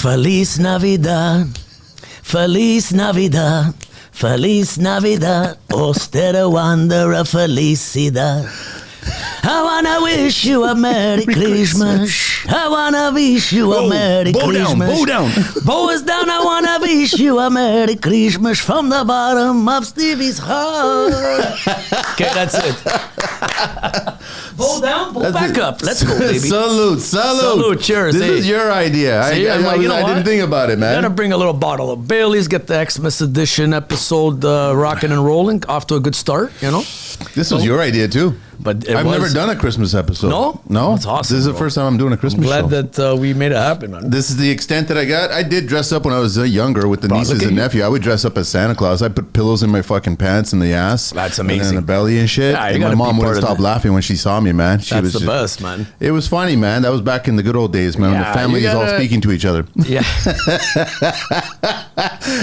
Feliz Navidad, Feliz Navidad, Feliz Navidad, usted wanderer felicidad. I wanna wish you a Merry Christmas. I wanna wish you a Merry Christmas. Bow down. Bow is down. I wanna wish you a Merry Christmas from the bottom of Stevie's heart. Okay, that's it. Bow down, bow back up. Let's go, baby. Salute. Cheers. This is your idea. See, I didn't think about it, man. I'm gonna bring a little bottle of Bailey's, get the Xmas edition episode rocking and rolling, off to a good start, you know? This was your idea, too. But I've never done a Christmas episode. No? That's awesome. This is the first time I'm doing a Christmas show. I'm glad that we made it happen, man. This is the extent that I got. I did dress up when I was younger with the nieces and nephew. I would dress up as Santa Claus. I put pillows in my fucking pants and the ass. That's amazing. And in the belly and shit. Yeah, and my mom wouldn't stop laughing when she saw me, man. That's the best, man. It was funny, man. That was back in the good old days, man. When the family is all speaking to each other. Yeah.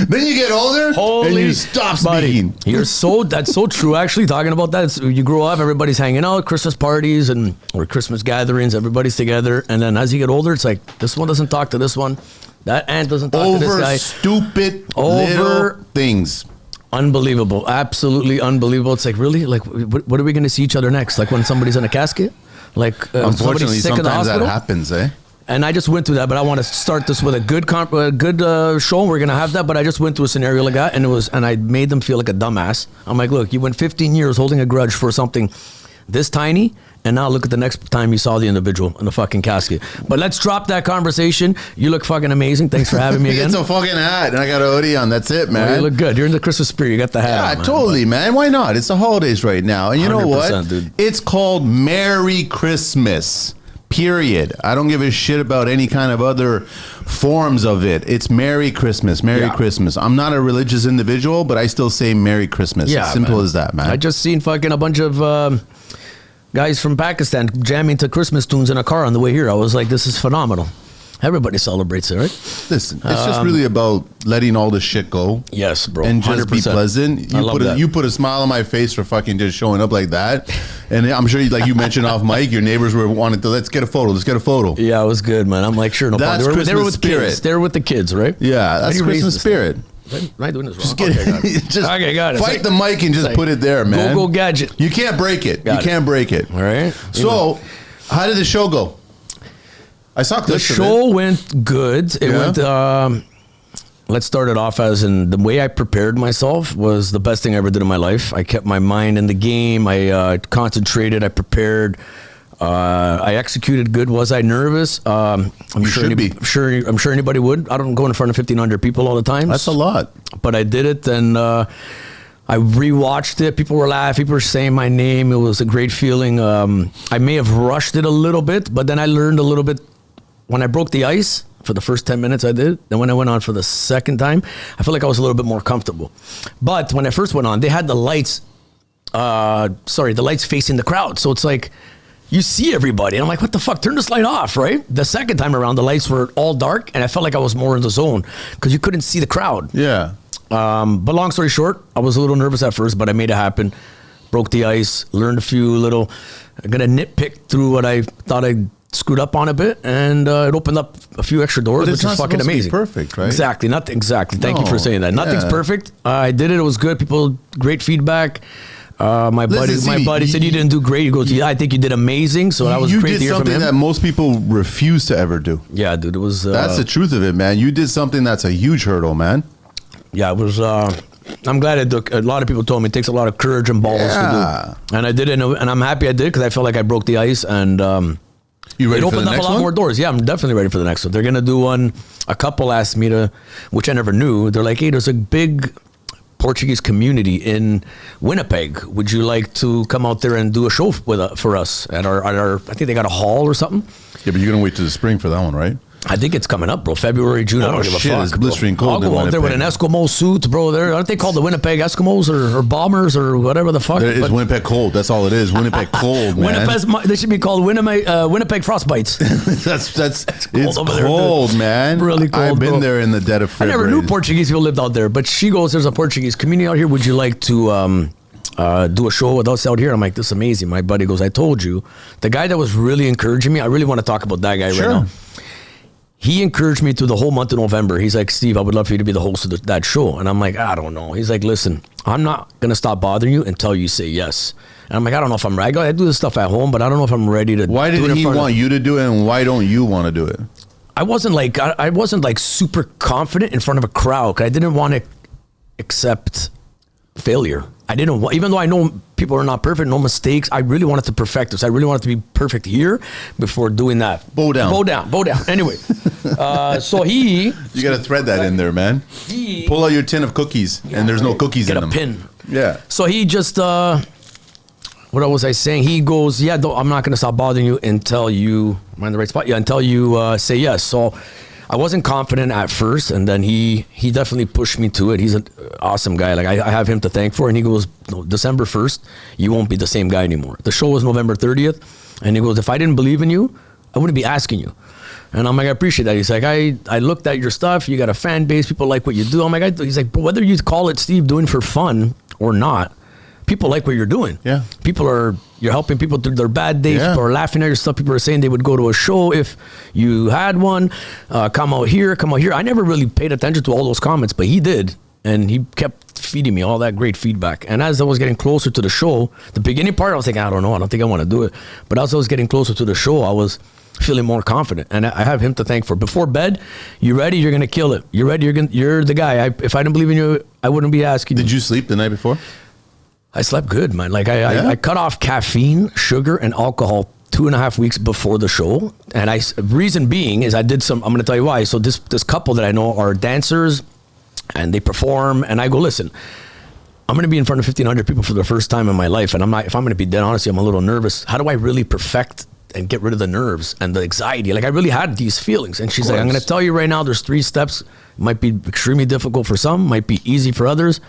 Then you get older and you stop speaking. That's so true. Actually, talking about that, you grow up, everybody's hanging out, Christmas parties or Christmas gatherings, everybody's together, and then as you get older, it's like this one doesn't talk to this one, that aunt doesn't talk to this guy. Stupid little things. Unbelievable, absolutely unbelievable. It's like, really, like what are we going to see each other next? Like when somebody's in a casket, like unfortunately, sick in the sometimes hospital? that happens, eh? And I just went through that, but I want to start this with a good show. We're gonna have that, but I just went through a scenario like that, and I made them feel like a dumbass. I'm like, look, you went 15 years holding a grudge for something this tiny, and now look at the next time you saw the individual in the fucking casket. But let's drop that conversation. You look fucking amazing. Thanks for having me again. It's a fucking hat, and I got a hoodie on. That's it, man. Well, you look good. You're in the Christmas spirit. You got the hat on, man. Totally, man. Why not? It's the holidays right now, and you know what? Dude. It's called Merry Christmas. Period. I don't give a shit about any kind of other forms of it. It's Merry Christmas. Merry Christmas. I'm not a religious individual, but I still say Merry Christmas. Yeah, Simple as that, man. I just seen fucking a bunch of guys from Pakistan jamming to Christmas tunes in a car on the way here. I was like, this is phenomenal. Everybody celebrates it, right? Listen, it's just really about letting all this shit go. Yes, bro. And just 100%. Be pleasant. You put a smile on my face for fucking just showing up like that. And I'm sure, like you mentioned off mic, your neighbors were wanting to, let's get a photo. Yeah, it was good, man. I'm like, sure, no problem. They were with spirit. Kids. They were with the kids, right? Yeah, that's Christmas spirit. Am I doing this wrong? Okay, got it. Fight the mic and just put it there, man. Go gadget. You can't break it. You can't break it. All right. So, how did the show go? I saw clips of it. The show went good. It went. Let's start it off as in the way I prepared myself was the best thing I ever did in my life. I kept my mind in the game. I concentrated. I prepared. I executed good. Was I nervous? I'm sure anybody would. I don't go in front of 1,500 people all the time. That's a lot. But I did it, and I rewatched it. People were laughing. People were saying my name. It was a great feeling. I may have rushed it a little bit, but then I learned a little bit. When I broke the ice for the first 10 minutes, I did. Then when I went on for the second time, I felt like I was a little bit more comfortable. But when I first went on, they had the lights, the lights facing the crowd. So it's like, you see everybody. And I'm like, what the fuck? Turn this light off, right? The second time around, the lights were all dark, and I felt like I was more in the zone because you couldn't see the crowd. Yeah. But long story short, I was a little nervous at first, but I made it happen. Broke the ice, learned a few little, I got to nitpick through what I thought I screwed up on a bit, and it opened up a few extra doors, which is fucking amazing. Perfect, right? Exactly. Thank you for saying that. Nothing's perfect. I did it. It was good. People, great feedback. My buddy said you didn't do great. He goes, I think you did amazing. So that was great to hear from him. You did something that most people refuse to ever do. Yeah, dude. It was. That's the truth of it, man. You did something that's a huge hurdle, man. Yeah, it was. I'm glad it took. A lot of people told me it takes a lot of courage and balls to do, and I did it, and I'm happy I did because I felt like I broke the ice, and you ready it for opened the up next a lot one? more doors. Yeah, I'm definitely ready for the next one. They're gonna do one. A couple asked me to, which I never knew. They're like, hey, there's a big Portuguese community in Winnipeg. Would you like to come out there and do a show for us at our? I think they got a hall or something. Yeah, but you're gonna wait till the spring for that one, right? I think it's coming up, bro. February, June. I don't give a fuck. It's blistering cold. I'll go out there with an Eskimo suit, bro. Aren't they called the Winnipeg Eskimos or bombers or whatever the fuck? It's Winnipeg cold. That's all it is. Winnipeg cold, man. They should be called Winnipeg frostbites. It's cold, man. Really cold. I've been there in the dead of February. I never knew Portuguese people lived out there, but she goes, "There's a Portuguese community out here. Would you like to do a show with us out here?" I'm like, "This is amazing." My buddy goes, "I told you." The guy that was really encouraging me, I really want to talk about that guy right now. he encouraged me through the whole month of November. He's like, Steve, I would love for you to be the host of that show. And I'm like, I don't know. He's like, listen, I'm not going to stop bothering you until you say yes. And I'm like, I don't know if I'm ready. I do this stuff at home, but I don't know if I'm ready to Why do it. did he want you to do it, and why don't you want to do it? I wasn't like super confident in front of a crowd because I didn't want to accept failure. I didn't want, even though I know people are not perfect, no mistakes, I really wanted to perfect this. I really wanted to be perfect here before doing that. Bow down. Anyway, so he... You got to thread that in there, man. Pull out your tin of cookies, and there's no cookies in them. Get a pin. Yeah. So he just... what was I saying? He goes, yeah, I'm not going to stop bothering you until you... Am I in the right spot? Yeah, until you say yes. So I wasn't confident at first, and then he definitely pushed me to it. He's an awesome guy. Like I have him to thank for. And he goes, no, December 1st, you won't be the same guy anymore. The show was November 30th, and he goes, if I didn't believe in you, I wouldn't be asking you. And I'm like, I appreciate that. He's like, I looked at your stuff. You got a fan base. People like what you do. I'm like, he's like, but whether you call it Steve doing for fun or not, people like what you're doing. Yeah. You're helping people through their bad days. Yeah. People are laughing at your stuff. People are saying they would go to a show if you had one. Come out here. I never really paid attention to all those comments, but he did. And he kept feeding me all that great feedback. And as I was getting closer to the show, the beginning part, I was thinking, I don't know. I don't think I want to do it. But as I was getting closer to the show, I was feeling more confident. And I have him to thank for. Before bed, you ready? You're going to kill it. You ready? You're the guy. If I didn't believe in you, I wouldn't be asking you. Did you sleep the night before? I slept good, man. Like I cut off caffeine, sugar, and alcohol 2.5 weeks before the show. And reason being is I did some, I'm going to tell you why. So this couple that I know are dancers and they perform. And I go, listen, I'm going to be in front of 1,500 people for the first time in my life. And if I'm going to be dead honest, I'm a little nervous. How do I really perfect and get rid of the nerves and the anxiety? Like I really had these feelings. And she's like, I'm going to tell you right now, there's 3 steps. It might be extremely difficult for some, might be easy for others.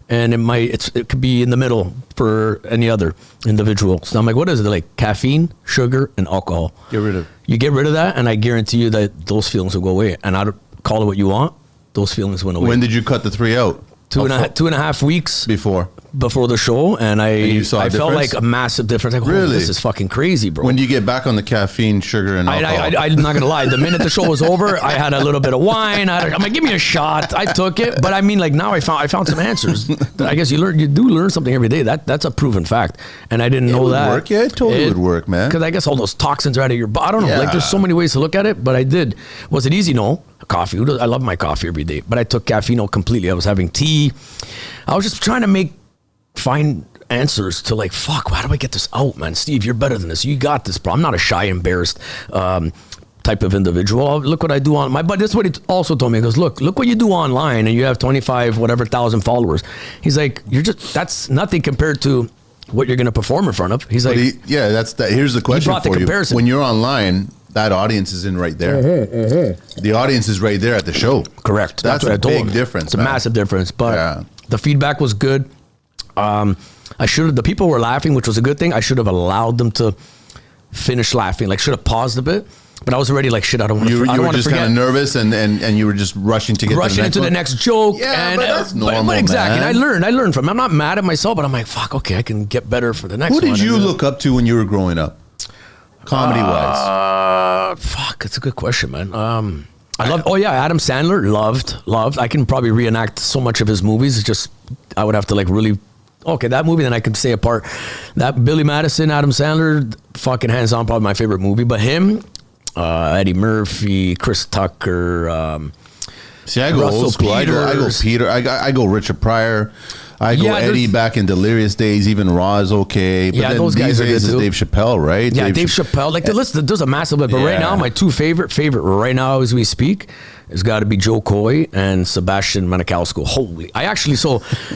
And it could be in the middle for any other individual. So I'm like, what is it? They're like caffeine, sugar, and alcohol. You get rid of that, and I guarantee you that those feelings will go away. And I call it what you want. Those feelings went away. When did you cut the 3 out? 2.5 weeks before the show, and I felt like a massive difference. Like, really? This is fucking crazy, bro. When do you get back on the caffeine, sugar, and alcohol? I'm not gonna lie. The minute the show was over, I had a little bit of wine. I'm like, give me a shot. I took it, but I mean, like now I found some answers. I guess you do learn something every day. That's a proven fact, and I didn't know that. Work? Yeah, it totally would work, man. Because I guess all those toxins are out of your body. I don't know. Like there's so many ways to look at it, but I did. Was it easy? No. Coffee. I love my coffee every day, but I took caffeine out completely. I was having tea. I was just trying to find answers to like, fuck, how do I get this out, man? Steve, you're better than this. You got this, bro. I'm not a shy, embarrassed type of individual. Look what I do on my, but that's what he also told me. He goes, look what you do online, and you have 25,000 followers. He's like, that's nothing compared to what you're going to perform in front of. He's like, that's that. Here's the question for you. Comparison. When you're online, that audience is in right there. The audience is right there at the show. Correct. That's a big difference. It's a massive difference, but the feedback was good. The people were laughing, which was a good thing. I should have allowed them to finish laughing. Like, should have paused a bit. But I was already like, shit, I don't want to forget. You were just kind of nervous and you were just rushing to get into the next joke. Yeah, but that's normal, but exactly. man. And I learned from it. I'm not mad at myself, but I'm like, fuck, okay, I can get better for the next one. Who did you look up to when you were growing up? Comedy-wise? Fuck, it's a good question, man. I love. Oh yeah, Adam Sandler. Loved. I can probably reenact so much of his movies. It's just I would have to like really. Okay, that movie. Then I could say apart. That Billy Madison, Adam Sandler, fucking hands on, probably my favorite movie. But him, Eddie Murphy, Chris Tucker. See, I go Russell old school. I go Peter. I go Richard Pryor. I go Eddie back in Delirious days. Even Raw is okay. But then those guys are good too. Dave Chappelle, right? Yeah, Dave Chappelle. Like the list, there's a massive list. But right now, my 2 favorite right now as we speak has got to be Joe Coy and Sebastian Maniscalco. Holy!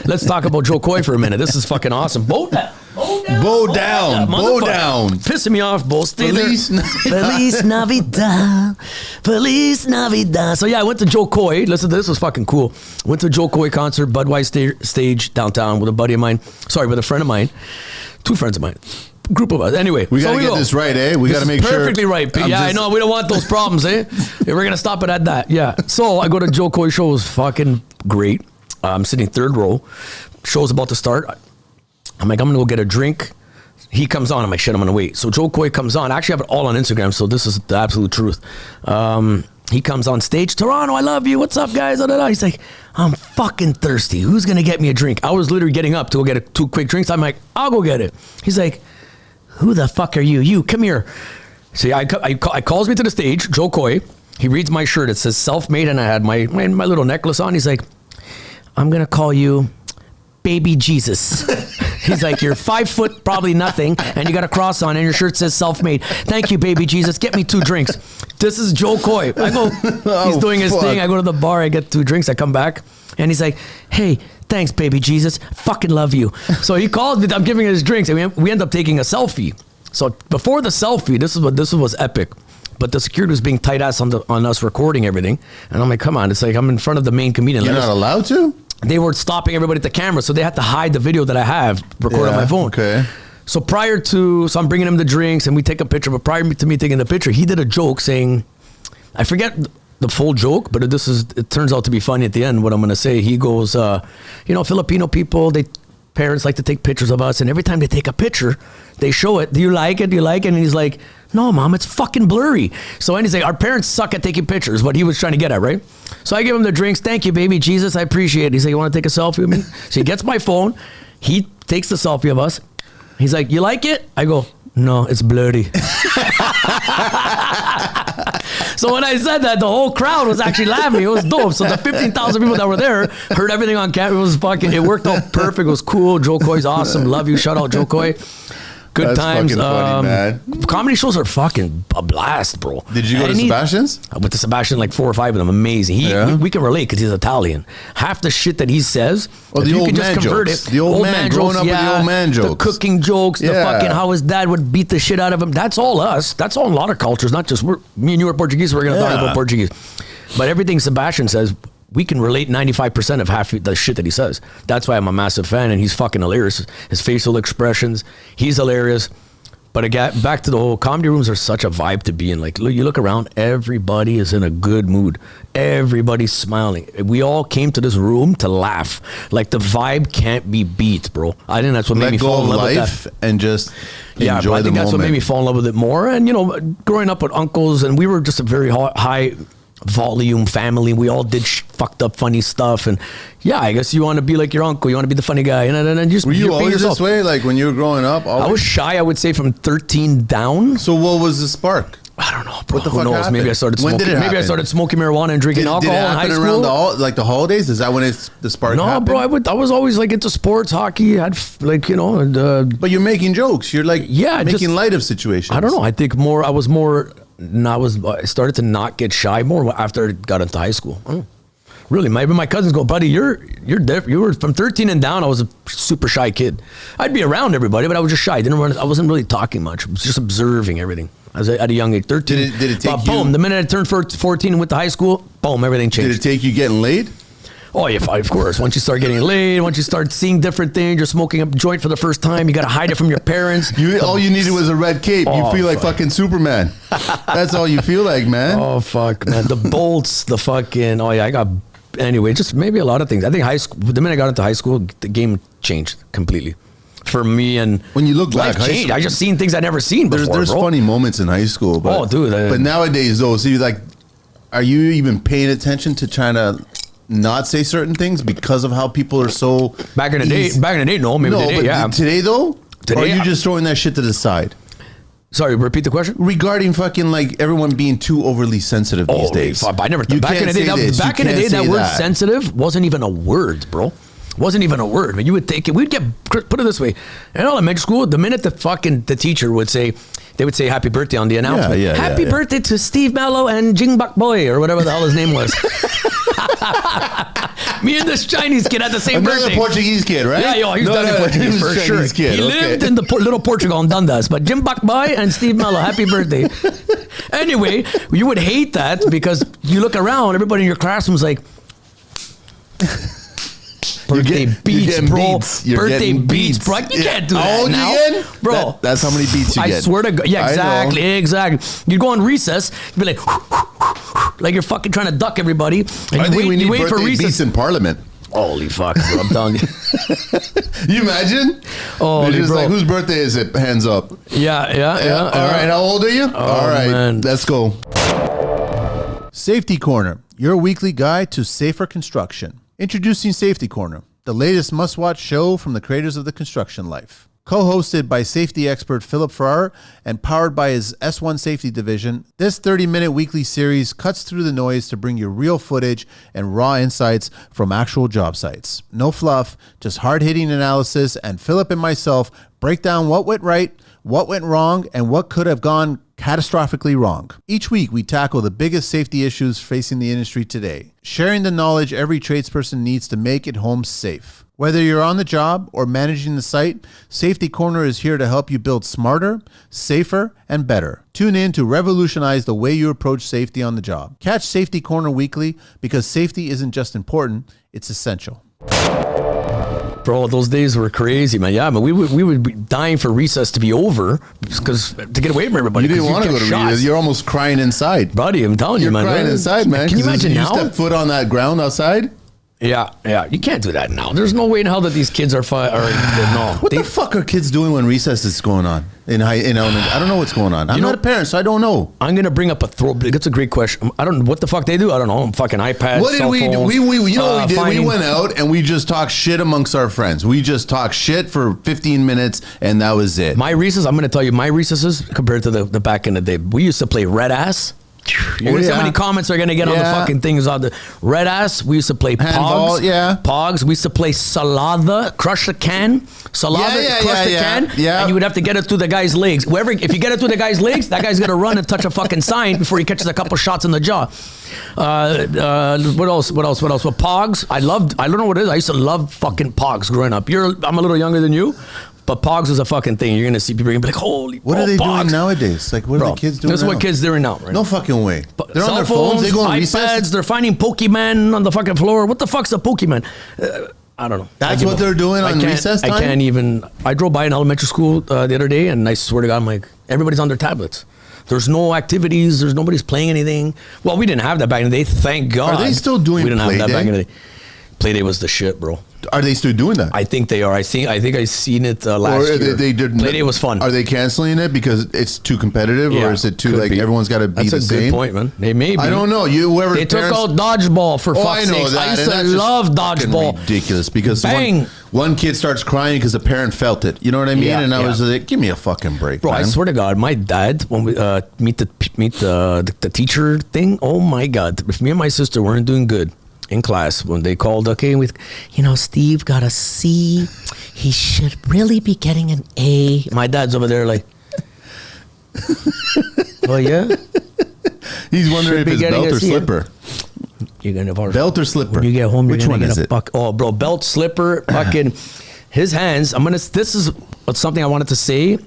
Let's talk about Joe Coy for a minute. This is fucking awesome. Bow down. Pissing me off, Bo. Feliz Navidad. Feliz Navidad. So yeah, I went to Joe Coy. Listen, this was fucking cool. Went to a Joe Coy concert, Budweiser stage downtown with a friend of mine. 2 friends of mine. Group of us. Anyway, we gotta get this right, eh? We gotta make sure. Perfectly right. I know. We don't want those problems, eh? We're gonna stop it at that. Yeah. So I go to Joe Coy show. It was fucking great. I'm sitting 3rd row. Show's about to start. I'm like, I'm gonna go get a drink. He comes on. I'm like, shit, I'm gonna wait. So Joe Coy comes on. I actually have it all on Instagram, so this is the absolute truth. He comes on stage, Toronto, I love you. What's up, guys? Da, da, da. He's like, I'm fucking thirsty. Who's going to get me a drink? I was literally getting up to go get 2 quick drinks. I'm like, I'll go get it. He's like, who the fuck are you? You, come here. See, I calls me to the stage, Joe Coy. He reads my shirt. It says self-made, and I had my little necklace on. He's like, I'm going to call you Baby Jesus. He's like, you're 5 foot, probably nothing, and you got a cross on, and your shirt says self-made. Thank you, Baby Jesus. Get me 2 drinks. This is Joe Coy. I go, he's doing his thing. I go to the bar. I get 2 drinks. I come back, and he's like, hey, thanks, Baby Jesus. Fucking love you. So he calls me. I'm giving him his drinks, and we end up taking a selfie. So before the selfie, this was epic. But the security was being tight ass on us recording everything, and I'm like, come on, it's like I'm in front of the main comedian. You're not allowed to? They were stopping everybody at the camera, so they had to hide the video that I have recorded on my phone. Okay. So so I'm bringing him the drinks and we take a picture, but prior to me taking the picture, he did a joke saying, I forget the full joke, but it turns out to be funny at the end, what I'm going to say. He goes, Filipino people, parents like to take pictures of us, and every time they take a picture, they show it. Do you like it? Do you like it? And he's like, no, Mom, it's fucking blurry. So anyways, our parents suck at taking pictures, what he was trying to get at, right? So I give him the drinks. Thank you, Baby Jesus. I appreciate it. He's like, you want to take a selfie with me? So he gets my phone. He takes the selfie of us. He's like, you like it? I go, no, it's blurry. So when I said that, the whole crowd was actually laughing. It was dope. So the 15,000 people that were there heard everything on camera. It worked out perfect. It was cool. Joe Coy's awesome. Love you. Shout out Joe Coy. Good That's times. Fucking funny, man. Comedy shows are fucking a blast, bro. Did you go to Sebastian's? I went to Sebastian, like 4 or 5 of them. Amazing. We can relate because he's Italian. Half the shit that he says, the old man jokes. The old man growing up with the old man jokes. The cooking jokes, the fucking how his dad would beat the shit out of him. That's all us. That's all a lot of cultures, not just me and you are Portuguese, so we're going to talk about Portuguese. But everything Sebastian says, we can relate 95% of half the shit that he says. That's why I'm a massive fan, and he's fucking hilarious. His facial expressions, he's hilarious. But again, back to the whole comedy rooms are such a vibe to be in. Like, you look around, everybody is in a good mood. Everybody's smiling. We all came to this room to laugh. Like, the vibe can't be beat, bro. I think that's what made me fall in love with that. And just enjoy the moment. I think that's what made me fall in love with it more. And, growing up with uncles, and we were just a very high volume family. We all did fucked up funny stuff, and I guess you want to be like your uncle. You want to be the funny guy, and just were you always this way? Like when you were growing up, always? I was shy. I would say from 13 down. So what was the spark? I don't know, bro. What the Who fuck knows? happened? Maybe I started smoking. Maybe I started smoking marijuana and drinking alcohol did it in happen high school. Around the holidays? Is that when the spark happened? No, bro. I was always like into sports, hockey. I'd But you're making jokes. You're like making light of situations. I don't know. I think more. I started to not get shy more after I got into high school. Really, my cousins go, buddy, you're different. You were from 13 and down. I was a super shy kid. I'd be around everybody, but I was just shy. I wasn't really talking much. I was just observing everything. I was at a young age, 13. Did it take you? Boom, the minute I turned 14 and went to high school, boom, everything changed. Did it take you getting laid? Oh, yeah, of course. Once you start getting laid, once you start seeing different things, you're smoking a joint for the first time, you got to hide it from your parents. All you needed was a red cape. You feel like fucking Superman. That's all you feel like, man. Oh, fuck, man. The bolts, the fucking, anyway, just maybe a lot of things. I think high school, the minute I got into high school, the game changed completely for me. And when you look back, high school, I just seen things I never seen before. There's funny moments in high school. But, but nowadays, though, see, like, are you even paying attention to trying to not say certain things because of how people are so back in the day? No, maybe today, yeah. Today, though, or are you just throwing that shit to the side? Sorry, repeat the question. Regarding fucking like everyone being too overly sensitive these days. I never. Back in the day, that word sensitive wasn't even a word, bro. Wasn't even a word. I mean, you would think we'd get put it this way. In elementary school, the minute the teacher would say, they would say happy birthday on the announcement. Happy birthday to Steve Mello and Jingbak Boy or whatever the hell his name was. Me and this Chinese kid had the same birthday. Another Portuguese kid, right? Yeah, he's definitely Portuguese for sure. Kid, he lived in the little Portugal in Dundas, but Jingbak Boy and Steve Mello, happy birthday. Anyway, you would hate that because you look around, everybody in your classroom's like, birthday beats, bro. Birthday beats, bro. You can't do that now, bro. That's how many beats you get. I swear to God. Yeah, exactly. You go on recess, you be like you're fucking trying to duck everybody. And I think we need birthday beats in Parliament. Holy fuck, bro. I'm telling you. You imagine? Oh, they're just like, whose birthday is it? Hands up. Yeah. All right, how old are you? All right, man. Let's go. Safety Corner, your weekly guide to safer construction. Introducing Safety Corner, the latest must-watch show from the creators of the construction life. Co-hosted by safety expert Philip Farrar and powered by his S1 Safety Division, this 30-minute weekly series cuts through the noise to bring you real footage and raw insights from actual job sites. No fluff, just hard-hitting analysis, and Philip and myself break down what went right, what went wrong, and what could have gone catastrophically wrong. Each week, we tackle the biggest safety issues facing the industry today, sharing the knowledge every tradesperson needs to make it home safe. Whether you're on the job or managing the site, Safety Corner is here to help you build smarter, safer, and better. Tune in to revolutionize the way you approach safety on the job. Catch Safety Corner weekly because safety isn't just important, it's essential. Bro, those days were crazy, man. Yeah, man, we would be dying for recess to be over because to get away from everybody. You didn't want to go to recess. You're almost crying inside. Buddy, I'm telling you, man. You're crying inside, man. Can you imagine now? You step foot on that ground outside? Yeah. You can't do that now. There's no way in hell that these kids are no. What the fuck are kids doing when recess is going on in elementary? I don't know what's going on. I'm not a parent, so I don't know. I'm gonna bring up that's a great question. I don't know what the fuck they do. I don't know. Fucking iPads. What did we do? Phones, You know what we did? finding, We went out and we just talked shit amongst our friends. We just talked shit for 15 minutes and that was it. My recess. I'm gonna tell you my recesses compared to the back in the day. We used to play red ass. You're gonna see how many comments are gonna get on the fucking things on the red ass. We used to play Handball, pogs. Pogs. We used to play salada, crush the can. Salada, crush the can. Yeah. And you would have to get it through the guy's legs. If you get it through the guy's legs, that guy's gonna run and touch a fucking sign before he catches a couple shots in the jaw. What else? Well, pogs. I don't know what it is. I used to love fucking pogs growing up. I'm a little younger than you. But pogs is a fucking thing. You're gonna see people. You're gonna be like, "Holy!" What are they pogs. doing nowadays? Like, what are the kids doing? This is what kids doing now. Right? No fucking way. They're on their phones, phones. They go on iPads. recess. They're finding Pokemon on the fucking floor. What the fuck's a Pokemon? I don't know. That's what they're doing on recess time? I can't even. I drove by an elementary school the other day, and I swear to God, I'm like, everybody's on their tablets. There's no activities. Nobody's playing anything. Well, we didn't have that back in the day. Thank God. Are they still doing We didn't have that Play back in Day? the day. Play Day was the shit, bro. Are they still doing that? I think they are. I think I seen it last year. They didn't. Play Day was fun. Are they canceling it because it's too competitive, or is it too could like be. everyone's got to be the That's a same? good point, man. They may be. I don't know. Whoever They took parents, out dodgeball for fuck's I know sakes. that. I used and to that's just love fucking dodgeball. ridiculous because Bang. one kid starts crying because the parent felt it. You know what I mean? Yeah, and I yeah. was like, give me a fucking break, Bro, man. I swear to God, my dad, when we meet the teacher thing, oh my God, if me and my sister weren't doing good in class, when they called, okay, Steve got a C, he should really be getting an A. My dad's over there like, oh yeah? He's wondering if it's belt or slipper. You're gonna Belt or slipper? When you get home, Which you're one gonna is get it? a buck. Oh, bro, belt, slipper, fucking. His hands. This is something I wanted to say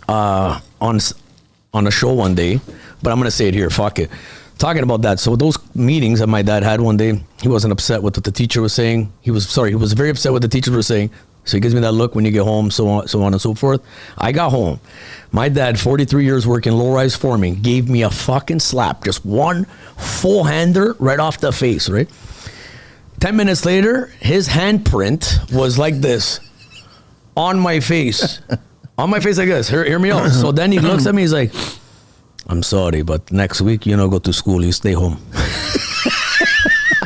on a show one day, but I'm gonna say it here. Fuck it. Talking about that. So those meetings that my dad had one day, he wasn't upset with what the teacher was saying. He was very upset what the teachers were saying. So he gives me that look when you get home, so on and so forth. I got home. My dad, 43 years working low-rise forming, gave me a fucking slap. Just one full-hander right off the face, right? 10 minutes later, his handprint was like this on my face. On my face like this. Hear me out. So then he looks at me, he's like, I'm sorry, but next week, go to school, you stay home.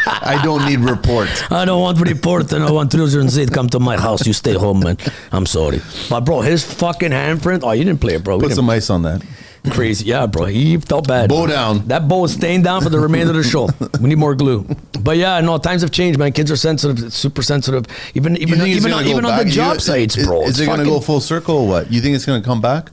I don't need report. I don't want report, and I want children to come to my house. You stay home, man. I'm sorry. But, bro, his fucking handprint, you didn't play it, bro. Put some ice on that. Crazy. Yeah, bro. He felt bad. Bow down. That bow is staying down for the remainder of the show. We need more glue. But yeah, no, times have changed, man. Kids are sensitive, super sensitive. Even on the job sites, bro. Is it going to go full circle or what? You think it's going to come back?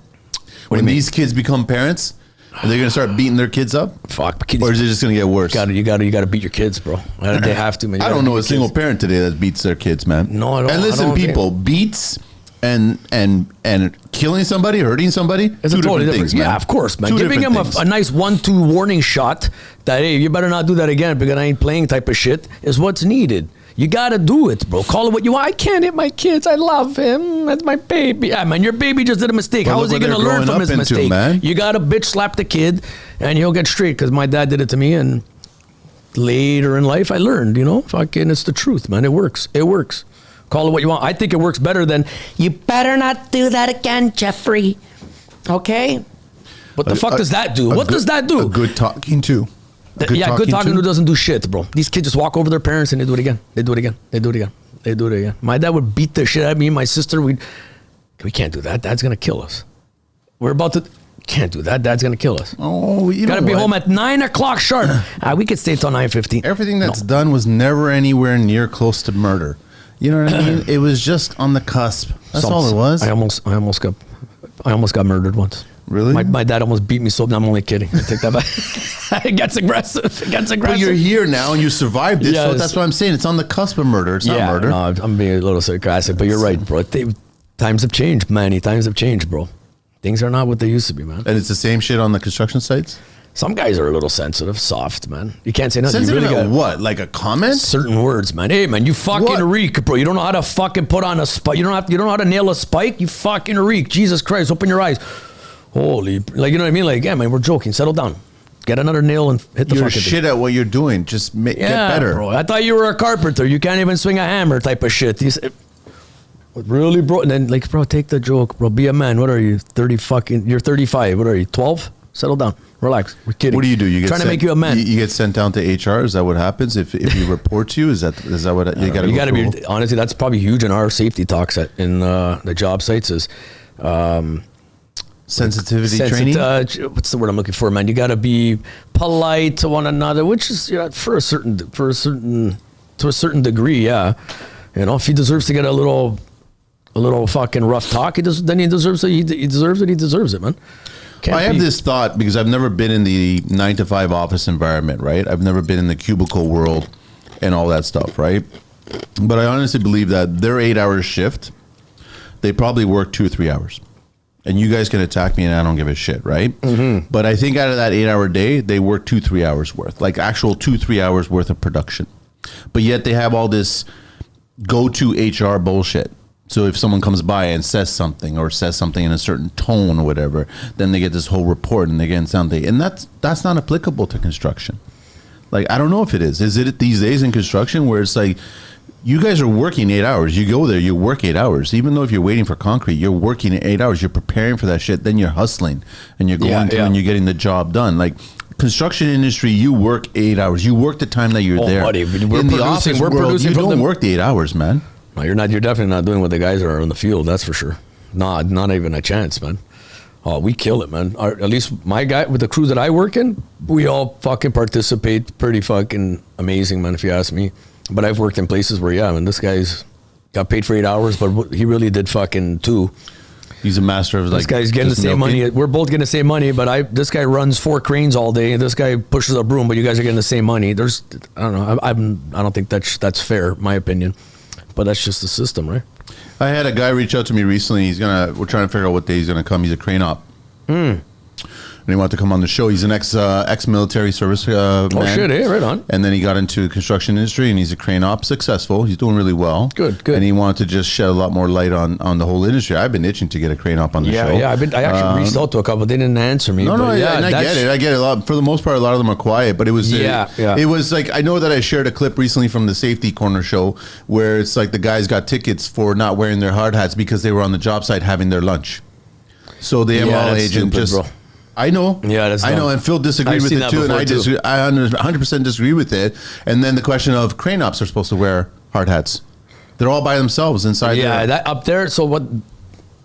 When these kids become parents? Are they going to start beating their kids up? Fuck. Kids, or is it just going to get worse? You got to beat your kids, bro. They have to, man. I don't know a single parent today that beats their kids, man. No, I don't. And listen, people, beats and killing somebody, hurting somebody, it's two totally different things, man. Yeah, of course, man. Two Giving him different a nice 1-2 warning shot that, hey, you better not do that again because I ain't playing type of shit is what's needed. You got to do it, bro. Call it what you want. I can't hit my kids. I love him. That's my baby. Yeah, man, your baby just did a mistake. But how is he going to learn from his mistake? Man. You got to bitch slap the kid and he'll get straight because my dad did it to me and later in life I learned, fucking it's the truth, man. It works. Call it what you want. I think it works better than, you better not do that again, Jeffrey. Okay? What the fuck does that do? What does that do? A good talking to. Good talking to doesn't do shit, bro. These kids just walk over their parents and they do it again. They do it again. They do it again. They do it again. My dad would beat the shit out of me and my sister. We can't do that. Dad's gonna kill us. We're about to. Can't do that. Dad's gonna kill us. Oh, you gotta be home at 9 o'clock sharp. We could stay till 9:15. Everything that's done was never anywhere near close to murder. You know what I mean? It was just on the cusp. That's all it was. I almost got murdered once. Really? My dad almost beat me so. I'm only kidding. I take that back. It gets aggressive. But you're here now and you survived it. Yes. So that's what I'm saying. It's on the cusp of murder. It's not murder. No, I'm being a little sarcastic, but you're right, bro. Times have changed, man. Times have changed, bro. Things are not what they used to be, man. And it's the same shit on the construction sites? Some guys are a little sensitive, soft, man. You can't say nothing. Sensitive you really got what? Like a comment? Certain words, man. Hey, man, you fucking reek, bro. You don't know how to fucking put on a spike. You don't know how to nail a spike. You fucking reek. Jesus Christ, open your eyes. Holy, like, you know what I mean? Like, yeah, man, we're joking. Settle down. Get another nail and hit the fucking fucking shit thing. At what you're doing. Just get better. Bro. I thought you were a carpenter. You can't even swing a hammer type of shit. Really, bro? And then, like, bro, take the joke, bro. Be a man. What are you? You're 35. What are you? 12? Settle down. Relax. We're kidding. What do? You get trying to make you a man. You get sent down to HR. Is that what happens if you report to you? Is that what you got to? You got to be honestly. That's probably huge in our safety talks in the job sites is sensitivity training. What's the word I'm looking for, man? You got to be polite to one another, which is to a certain degree. Yeah, you know, if he deserves to get a little fucking rough talk, he deserves it. He deserves it, man. I have this thought because I've never been in the 9-to-5 office environment, right? I've never been in the cubicle world and all that stuff, right? But I honestly believe that their 8-hour shift, they probably work 2 or 3 hours. And you guys can attack me and I don't give a shit, right? Mm-hmm. But I think out of that 8-hour day, they work 2-3 hours worth, like actual 2-3 hours worth of production. But yet they have all this go-to HR bullshit. So if someone comes by and says something in a certain tone or whatever, then they get this whole report and they get something. And that's not applicable to construction. Like, I don't know if it is. Is it these days in construction where it's like, you guys are working 8 hours. You go there, you work 8 hours. Even though if you're waiting for concrete, you're working 8 hours. You're preparing for that shit. Then you're hustling and you're going through and you're getting the job done. Like, construction industry, you work 8 hours. You work the time that you're there. Buddy, in the office world, you don't work the 8 hours, man. No, you're not. You're definitely not doing what the guys are in the field. That's for sure. Not even a chance, man. Oh, we kill it, man. At least my guy with the crew that I work in, we all fucking participate. Pretty fucking amazing, man. If you ask me. But I've worked in places where, yeah, man, this guy's got paid for 8 hours, but he really did fucking 2. He's a master of this guy's getting the same money. We're both getting the same money, but this guy runs 4 cranes all day, and this guy pushes a broom, but you guys are getting the same money. I don't know. I don't think that's fair, my opinion. But that's just the system, right? I had a guy reach out to me recently. We're trying to figure out what day he's gonna come. He's a crane op. And he wanted to come on the show. He's an ex-military service man. Oh shit, hey, right on. And then he got into construction industry, and he's a crane op, successful. He's doing really well. Good. And he wanted to just shed a lot more light on the whole industry. I've been itching to get a crane op on the show. Yeah, I actually reached out to a couple. They didn't answer me. I get it. I get it. A lot. For the most part, a lot of them are quiet. But it was it was like, I know that I shared a clip recently from the Safety Corner show where it's like the guys got tickets for not wearing their hard hats because they were on the job site having their lunch. So the ML agent stupid, bro. I know. Yeah, that's I know, and Phil disagreed with it too, and I 100% disagree with it. And then the question of crane ops are supposed to wear hard hats. They're all by themselves inside. Yeah, that up there. So what?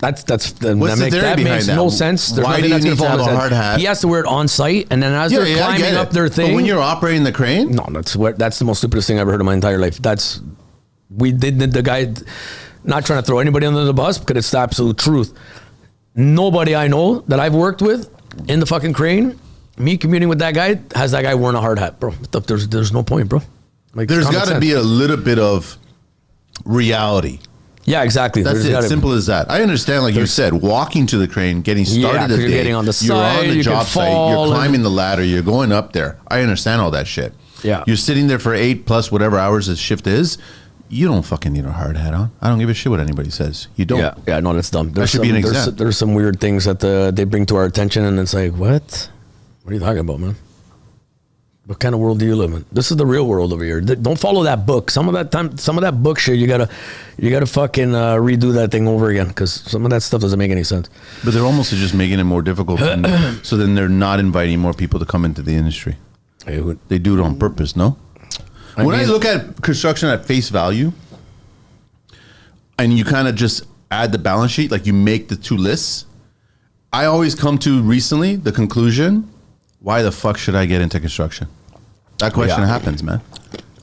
What's the theory behind makes that? No sense. There's Why do you need to have a hard hat? He has to wear it on site, and then as they're climbing up their thing. But when you're operating the crane, no, that's the most stupidest thing I've ever heard in my entire life. We did the guy. Not trying to throw anybody under the bus, because it's the absolute truth. Nobody I know that I've worked with in the fucking crane, me commuting with that guy, has that guy wearing a hard hat, bro. There's no point, bro. Like, there's got to be a little bit of reality. Yeah, exactly. That's it. Simple as that. I understand, like you said, walking to the crane, getting started a day, you're getting on the side, you're on the job site, you're climbing the ladder, you're going up there. I understand all that shit. Yeah. You're sitting there for 8+ whatever hours the shift is. You don't fucking need a hard hat on. I don't give a shit what anybody says. You don't. Yeah, no, that's dumb. That should be an exam. There's some weird things that they bring to our attention, and it's like, what? What are you talking about, man? What kind of world do you live in? This is the real world over here. Don't follow that book. Some of that book shit, you gotta fucking redo that thing over again, because some of that stuff doesn't make any sense. But they're almost just making it more difficult, so then they're not inviting more people to come into the industry. They do it on purpose, no? When I look at construction at face value, and you kind of just add the balance sheet, like you make the two lists, I always come to recently the conclusion, why the fuck should I get into construction? That question happens, man.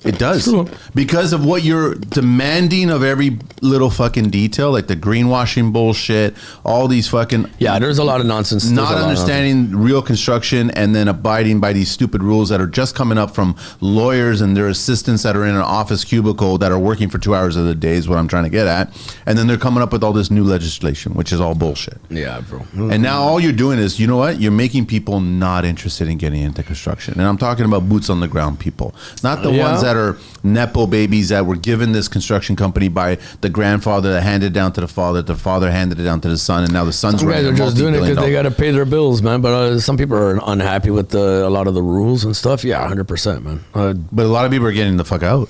It does. True. Because of what you're demanding of every little fucking detail, like the greenwashing bullshit, all these fucking... Yeah, there's a lot of nonsense. Not understanding real construction and then abiding by these stupid rules that are just coming up from lawyers and their assistants that are in an office cubicle that are working for 2 hours of the day is what I'm trying to get at. And then they're coming up with all this new legislation, which is all bullshit. Yeah, bro. And now all you're doing is, you know what? You're making people not interested in getting into construction. And I'm talking about boots on the ground people. Not the ones that are Nepo babies that were given this construction company by the grandfather that handed it down to the father handed it down to the son, and now the son's Some guys are just doing it because they got to pay their bills, man. But some people are unhappy with a lot of the rules and stuff. Yeah, 100%, man. But a lot of people are getting the fuck out.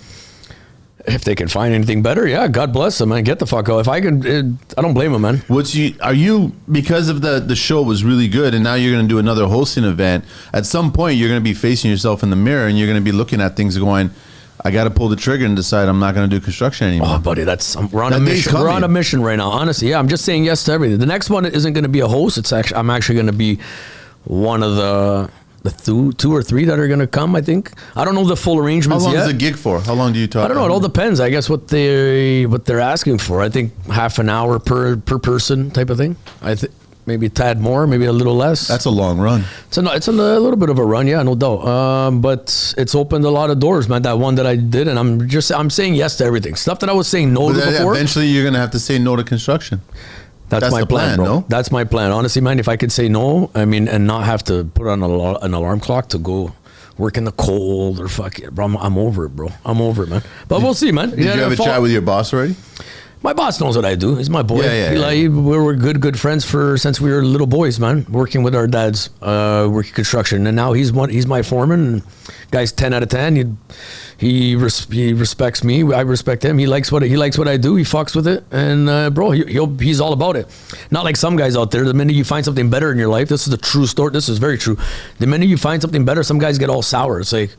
If they can find anything better, yeah, God bless them, man. Get the fuck out. If I can, I don't blame them, man. Are you, because of the show was really good and now you're going to do another hosting event, at some point you're going to be facing yourself in the mirror and you're going to be looking at things going, I got to pull the trigger and decide I'm not going to do construction anymore. Oh, buddy, we're on a mission. We're on a mission right now. Honestly, yeah, I'm just saying yes to everything. The next one isn't going to be a host. I'm actually going to be one of the two or three that are going to come. I think I don't know the full arrangements yet. How long is the gig for? How long do you talk? I don't know. It all depends. I guess what they're asking for. I think half an hour per person type of thing. I think. Maybe a tad more, maybe a little less. That's a long run. It's a little bit of a run, yeah, no doubt. But it's opened a lot of doors, man. That one that I did, and I'm saying yes to everything. Stuff that I was saying no to before. Eventually, you're gonna have to say no to construction. That's my plan, bro. No? That's my plan. Honestly, man, if I could say no, I mean, and not have to put on an alarm clock to go work in the cold or fuck it, bro. I'm over it, bro. I'm over it, man. But we'll see, man. Did you have a chat with your boss already? My boss knows what I do. He's my boy. Yeah. We were good friends since we were little boys, man. Working with our dads, working construction, and now he's my foreman. And guy's 10 out of 10. He respects me. I respect him. He likes what I do. He fucks with it, and bro, he's all about it. Not like some guys out there. The minute you find something better in your life, this is a true story. This is very true. The minute you find something better, some guys get all sour. It's like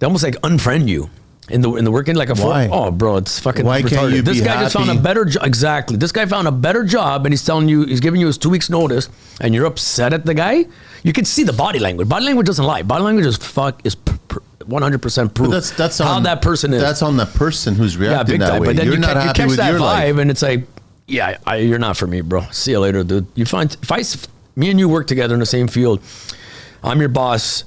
they almost like unfriend you. In the working like a Why? Bro, it's fucking Why retarded. Can't you this be guy happy? just found a better job. Exactly. This guy found a better job, and he's giving you his 2 weeks notice, and you're upset at the guy. You can see the body language. Body language doesn't lie. Body language is 100% proof. But that's how that person is. That's on the person who's reacting that way. But then you're not happy catch with that your vibe, life. and it's like, you're not for me, bro. See you later, dude. Me and you work together in the same field. I'm your boss.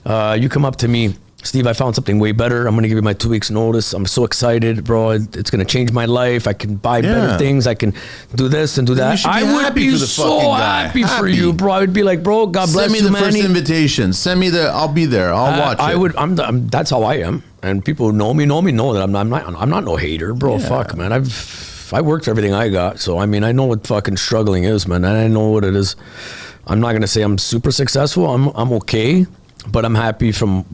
You come up to me. Steve, I found something way better. I'm going to give you my 2 weeks notice. I'm so excited, bro. It's going to change my life. I can buy better things. I can do this and do that. I would be so happy for you, bro. I would be like, bro, God bless you, Send me the man. first invitation. Send me I'll be there. I'll watch it. That's how I am. And people who know me know that I'm not no hater, bro. Yeah. Fuck, man. I worked for everything I got. So, I mean, I know what fucking struggling is, man. And I know what it is. I'm not going to say I'm super successful. I'm okay, but I'm happy from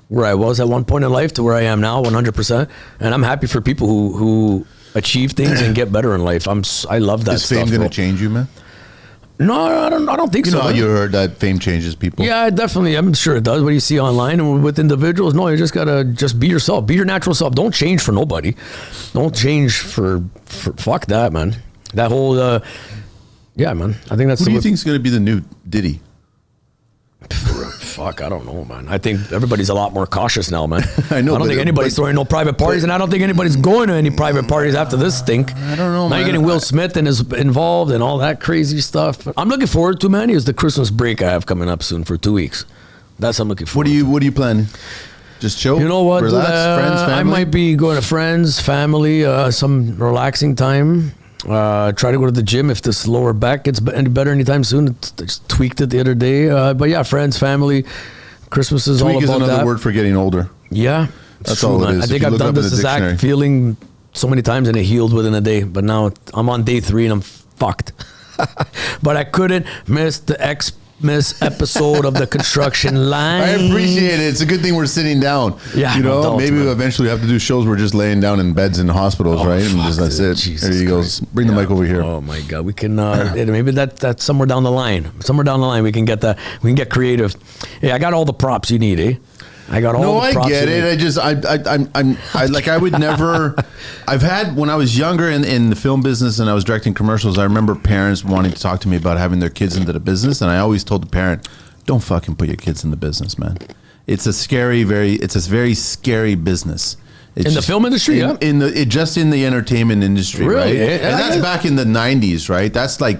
where I was at one point in life to where I am now, 100%. And I'm happy for people who achieve things and get better in life. I love that stuff. Is fame going to change you, man? No, I don't think so. You know how you heard that fame changes people? Yeah, definitely. I'm sure it does. What you see online and with individuals, no, you just got to just be yourself. Be your natural self. Don't change for nobody. Don't change for fuck that, man. That whole, yeah, man. I think that's... Who do you think is going to be the new Diddy? Fuck, I don't know, man. I think everybody's a lot more cautious now, man. I know. I don't think anybody's throwing no private parties, and I don't think anybody's going to any private parties after this stink. I don't know, now man. You're getting Will Smith and is involved and all that crazy stuff. But I'm looking forward to, man, is the Christmas break I have coming up soon for 2 weeks. That's what I'm looking forward to. What are you planning? Just chill? You know what? Relax? Friends, family? I might be going to friends, family, some relaxing time. Try to go to the gym if this lower back gets any better anytime soon. I just tweaked it the other day. But yeah, friends, family. Christmas is all about that. Tweak is another word for getting older. Yeah. That's all it is. I think I've done this exact feeling so many times and it healed within a day. But now I'm on day 3 and I'm fucked. But I couldn't miss the Xmas episode of the construction line. I appreciate it. It's a good thing we're sitting down. Yeah, you know, adults, maybe man. we'll eventually have to do shows where we're just laying down in beds in hospitals, right? And just, that's it. Jesus there you go. Christ. Bring the mic over here. Oh my God, we can maybe that's somewhere down the line. Somewhere down the line we can get that. We can get creative. Yeah, I got all the props you need, eh? I got all No, the I props get you it. need. I would never. I've had when I was younger in the film business and I was directing commercials. I remember parents wanting to talk to me about having their kids into the business, and I always told the parent, "Don't fucking put your kids in the business, man. It's a very scary business." In the film industry, in the entertainment industry, Really? right? Yeah, And that's back in the '90s, right? That's like.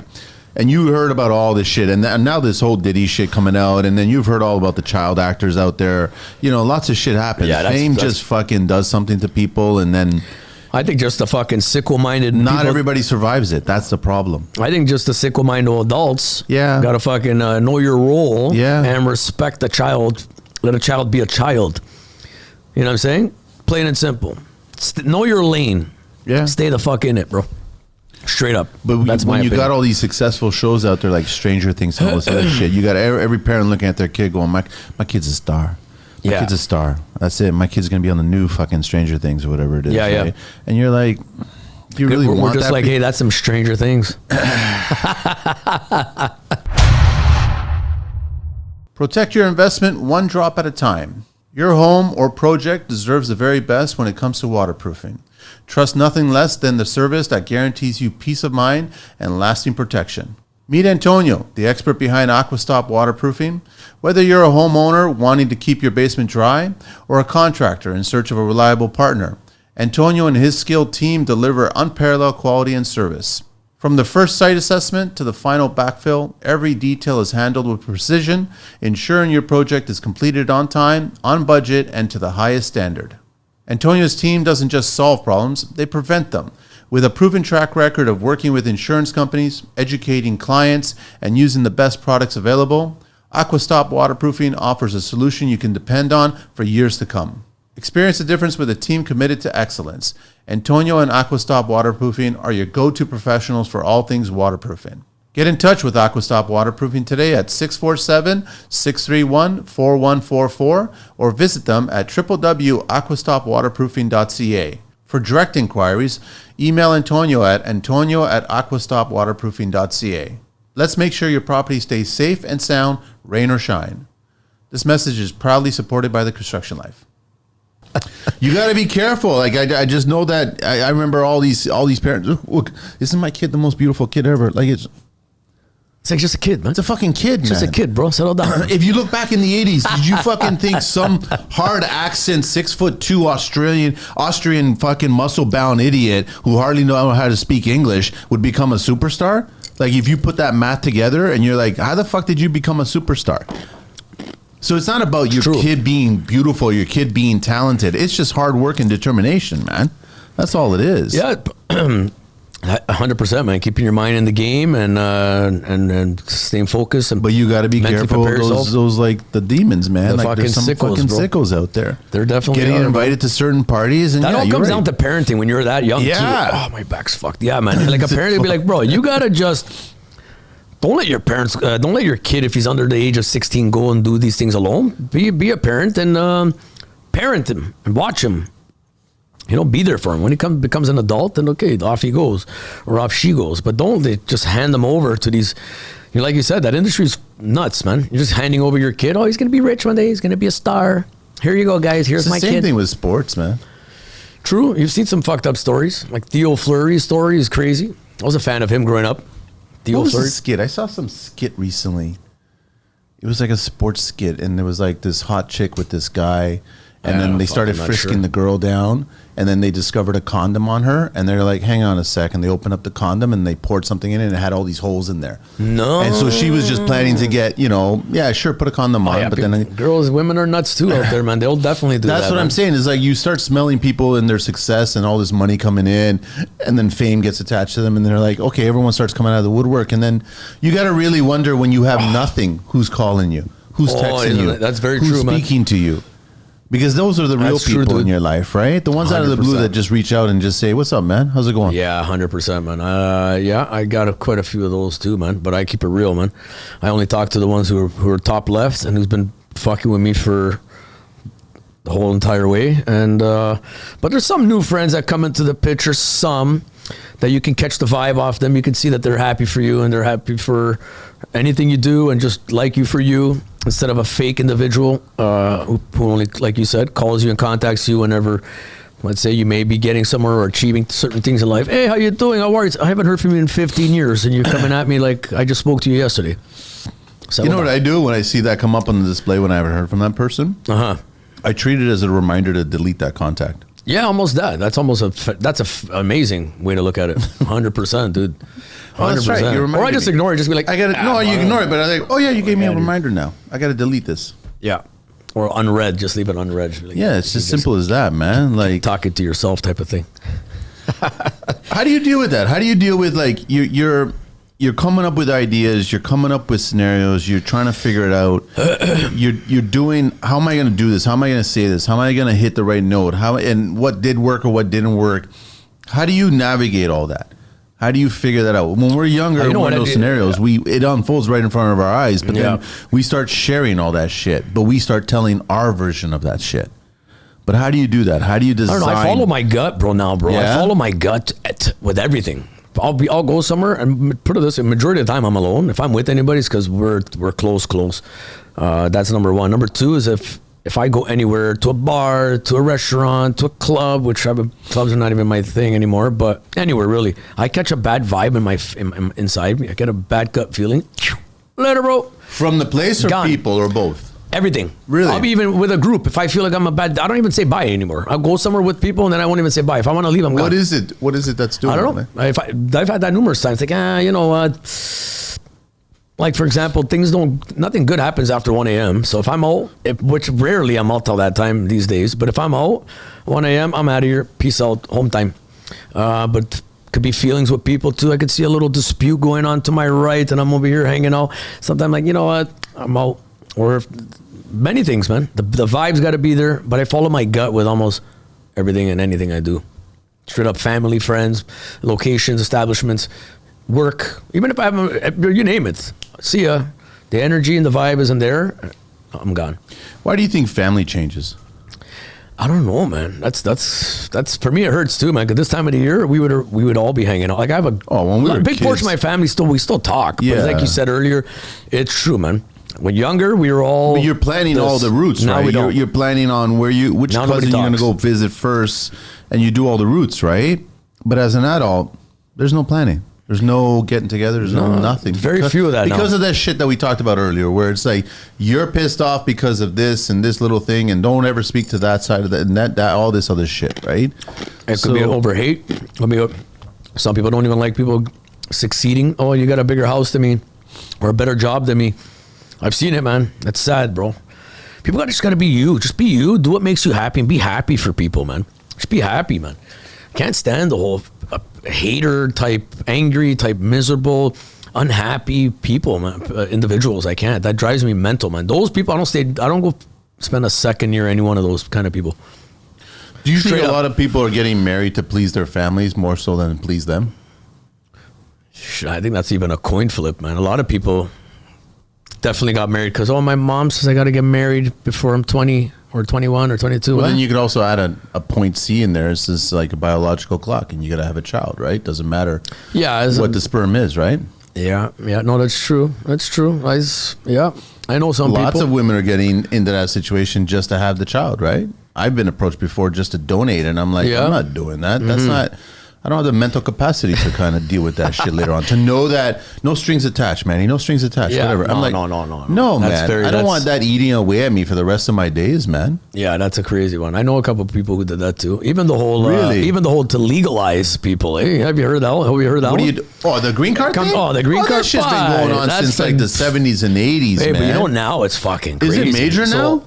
And you heard about all this shit, and now this whole Diddy shit coming out, and then you've heard all about the child actors out there. You know, lots of shit happens. Yeah, Fame just fucking does something to people, and then I think just the fucking sicko-minded not people, everybody survives it. That's the problem. I think just the sicko-minded adults Yeah. got to fucking know your role and respect the child. Let a child be a child. You know what I'm saying? Plain and simple. Know your lane. Yeah. Stay the fuck in it, bro. Straight up. But that's when my you opinion. got all these successful shows out there like Stranger Things and all this other shit, you got every parent looking at their kid going, my kid's a star. My kid's a star. That's it. My kid's going to be on the new fucking Stranger Things or whatever it is. Yeah, right? yeah. And you're like, do you really we're want just that? like, hey, that's some Stranger Things. Protect your investment one drop at a time. Your home or project deserves the very best when it comes to waterproofing. Trust nothing less than the service that guarantees you peace of mind and lasting protection. Meet Antonio, the expert behind Aquastop Waterproofing. Whether you're a homeowner wanting to keep your basement dry or a contractor in search of a reliable partner, Antonio and his skilled team deliver unparalleled quality and service. From the first site assessment to the final backfill, every detail is handled with precision, ensuring your project is completed on time, on budget, and to the highest standard. Antonio's team doesn't just solve problems, they prevent them. With a proven track record of working with insurance companies, educating clients, and using the best products available, Aquastop Waterproofing offers a solution you can depend on for years to come. Experience the difference with a team committed to excellence. Antonio and Aquastop Waterproofing are your go-to professionals for all things waterproofing. Get in touch with Aquastop Waterproofing today at 647-631-4144 or visit them at www.aquastopwaterproofing.ca. For direct inquiries, email Antonio at aquastopwaterproofing.ca. Let's make sure your property stays safe and sound, rain or shine. This message is proudly supported by the Construction Life. You got to be careful. Like I just know that I remember all these parents. Look, isn't my kid the most beautiful kid ever? Like it's like just a kid, man. It's a fucking kid, man. Just a kid, bro. Settle down. If you look back in the 80s, did you fucking think some hard accent, 6'2" Austrian fucking muscle bound idiot who hardly know how to speak English would become a superstar? Like if you put that math together and you're like, how the fuck did you become a superstar? So it's not about your kid being beautiful, your kid being talented. It's just hard work and determination, man. That's all it is. Yeah, 100%, man. Keeping your mind in the game and staying focused. And but you got to be careful of those like the demons, man. The like there's some fucking sickos out there. They're definitely getting invited to certain parties, and that all comes down to parenting when you're that young. Yeah. Too. Oh, my back's fucked. Yeah, man. Like a parent would be like, bro, you gotta just. Don't let your parents, don't let your kid, if he's under the age of 16, go and do these things alone. Be a parent and parent him and watch him. You know, be there for him. When he becomes an adult, then okay, off he goes or off she goes. But don't just hand them over to these, like you said, that industry's nuts, man. You're just handing over your kid. Oh, he's going to be rich one day. He's going to be a star. Here you go, guys. Here's my kid. It's the same thing with sports, man. True. You've seen some fucked up stories. Like Theo Fleury's story is crazy. I was a fan of him growing up. What was the skit? I saw some skit recently. It was like a sports skit, and there was like this hot chick with this guy, and then they started frisking the girl down, and then they discovered a condom on her, and they're like, hang on a second. They opened up the condom, and they poured something in it, and it had all these holes in there. No. And so she was just planning to get, yeah, sure, put a condom on. But then women are nuts too out there, man. They'll definitely do that. That's what I'm saying. Is like you start smelling people and their success and all this money coming in, and then fame gets attached to them, and they're like, okay, everyone starts coming out of the woodwork, and then you got to really wonder when you have nothing, who's calling you, who's texting you, that's very who's true, man. speaking to you. Because those are the real people in your life, right? The ones out of the blue that just reach out and just say, what's up, man? How's it going? Yeah, 100%, man. Yeah, I got quite a few of those too, man. But I keep it real, man. I only talk to the ones who are top left and who's been fucking with me for the whole entire way. And but there's some new friends that come into the picture, some that you can catch the vibe off them. You can see that they're happy for you and they're happy for anything you do and just like you for you, instead of a fake individual who only, like you said, calls you and contacts you whenever, let's say, you may be getting somewhere or achieving certain things in life. Hey, how you doing? How are you? I haven't heard from you in 15 years, and you're coming at me like I just spoke to you yesterday. So You know what I do when I see that come up on the display when I haven't heard from that person? I treat it as a reminder to delete that contact. Yeah, almost that. That's almost amazing way to look at it. 100%, dude. 100%. Oh, that's right. You or I just ignore it. Just be like, I got it. No, you ignore it, but I think, oh yeah, you gave me a reminder now. I got to delete this. Yeah. Or unread. Just leave it unread. Like, yeah, it's as simple as that, man. Like talking to yourself type of thing. How do you deal with that? How do you deal with like you're coming up with ideas, you're coming up with scenarios, you're trying to figure it out. You're doing, how am I going to do this? How am I going to say this? How am I going to hit the right note? And what did work or what didn't work? How do you navigate all that? How do you figure that out? When we're younger, in one of those scenarios, it unfolds right in front of our eyes, but then we start sharing all that shit, but we start telling our version of that shit. But how do you do that? How do you design? I don't know. I follow my gut, bro. Now, bro, I follow my gut with everything. I'll go somewhere and put it this way, majority of the time I'm alone. If I'm with anybody, it's because we're close. That's number one. Number two is if I go anywhere, to a bar, to a restaurant, to a club, which clubs are not even my thing anymore, but anywhere really, I catch a bad vibe inside me. I get a bad gut feeling. Later, bro. From the place or people or both? Everything. Really? I'll be even with a group. If I feel like I don't even say bye anymore. I'll go somewhere with people and then I won't even say bye. If I want to leave, I'm gone. What is it? What is it that's doing I don't know. I've had that numerous times. Like, you know what? Like, for example, nothing good happens after 1 a.m. So if I'm out, which rarely I'm out till that time these days, but if I'm out, 1 a.m., I'm out of here. Peace out, home time. But could be feelings with people too. I could see a little dispute going on to my right and I'm over here hanging out. Sometimes like, you know what? I'm out. Or many things, man. The vibe's got to be there, but I follow my gut with almost everything and anything I do. Straight up family, friends, locations, establishments, work. Even if I haven't, you name it. See ya. The energy and the vibe isn't there, I'm gone. Why do you think family changes? I don't know, man. That's for me. It hurts too, man. Because this time of the year, we would all be hanging out. Like I have a big portion of my family we still talk. Yeah. But like you said earlier, it's true, man. When younger, we were all. But you're planning all the routes, right? We don't. You're planning on which now cousin you're going to go visit first, and you do all the routes, right? But as an adult, there's no planning. There's no getting together. There's no nothing. Very few of that because of that shit that we talked about earlier, where it's like you're pissed off because of this and this little thing, and don't ever speak to that side of that and that all this other shit, right? It could be over hate. Some people don't even like people succeeding. Oh, you got a bigger house than me, or a better job than me. I've seen it, man. That's sad, bro. People just got to be you. Just be you. Do what makes you happy and be happy for people, man. Just be happy, man. Can't stand the whole hater type, angry type, miserable, unhappy people, man. Individuals. I can't. That drives me mental, man. Those people, I don't go spend a second near any one of those kind of people. Do you think a lot of people are getting married to please their families more so than please them? I think that's even a coin flip, man. A lot of people definitely got married because, my mom says I got to get married before I'm 20 or 21 or 22. Well, then you could also add a point C in there. This is like a biological clock, and you got to have a child, right? Doesn't matter what the sperm is, right? Yeah. No, that's true. That's true. I know some people. Lots of women are getting into that situation just to have the child, right? I've been approached before just to donate, and I'm like, I'm not doing that. That's not... I don't have the mental capacity to kind of deal with that shit later on. To know that no strings attached, Manny, no strings attached, whatever. No, I'm like, no, man. I don't want that eating away at me for the rest of my days, man. Yeah, that's a crazy one. I know a couple of people who did that too. Even the whole, to legalize people. Hey, have you heard that one? What do you do? Oh, the green card thing? Oh, the green card. That shit's been going on since like the 70s and 80s, man. But you know, now it's fucking crazy. Is it major now?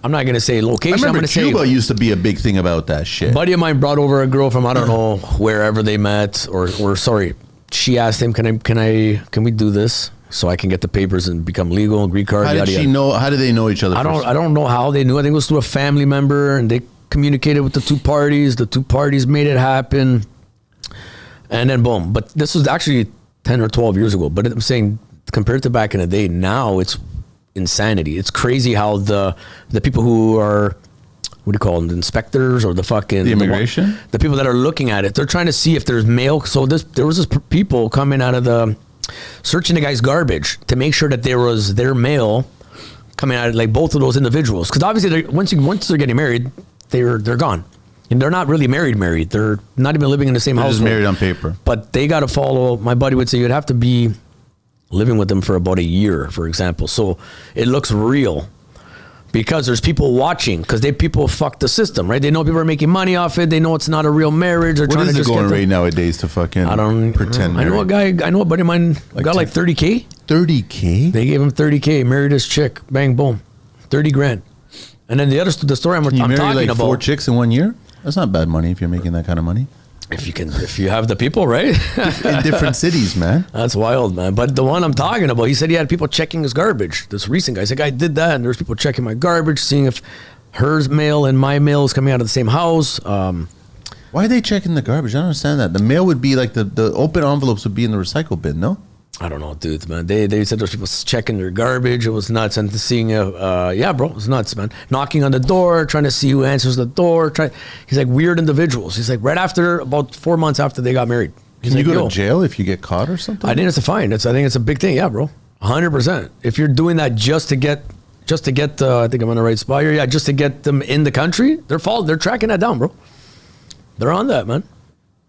I'm not going to say location. I remember Cuba used to be a big thing about that shit. A buddy of mine brought over a girl from, I don't know, wherever they met, or sorry, she asked him, can we do this so I can get the papers and become legal, green card? How did she know? How did they know each other? I don't know how they knew. I think it was through a family member, and they communicated with the two parties. The two parties made it happen, and then boom. But this was actually 10 or 12 years ago. But I'm saying, compared to back in the day, now it's insanity. It's crazy how the people who what do you call them? The inspectors or the fucking The immigration? the people that are looking at it. They're trying to see if there's mail. So there was people coming out of the searching the guy's garbage to make sure that there was their mail coming out of like both of those individuals. Because obviously once they're getting married, they're gone. And they're not really married. They're not even living in the same They're house. just married on paper. But they got to follow. My buddy would say you'd have to be living with them for about a year, for example. So it looks real. Because there's people watching, because people fuck the system, right? They know people are making money off it. They know it's not a real marriage. They're What trying is to it just going get right nowadays to fucking pretend? I know a guy. I know a buddy of mine got like 30K. 30K? They gave him 30K. Married his chick. Bang boom, 30 grand. And then the story I'm You talking marry like about. 4 chicks in 1 year? That's not bad money if you're making that kind of money. If you have the people, right? In different cities, man. That's wild, man. But the one I'm talking about, he said he had people checking his garbage. This recent guy, he's like, I did that, and there's people checking my garbage, seeing if hers mail and my mail is coming out of the same house. Why are they checking the garbage? I don't understand that. The mail would be like the open envelopes would be in the recycle bin, no? I don't know, dude, man. They said there's people checking their garbage. It was nuts. And seeing, yeah, bro, it was nuts, man. Knocking on the door, trying to see who answers the door. He's like weird individuals. He's like right after, about 4 months after they got married. He's Can like, you go to jail if you get caught or something? I think it's a fine. I think it's a big thing. Yeah, bro. 100%. If you're doing that just to get, I think I'm on the right spot here. Yeah, just to get them in the country, they're tracking that down, bro. They're on that, man.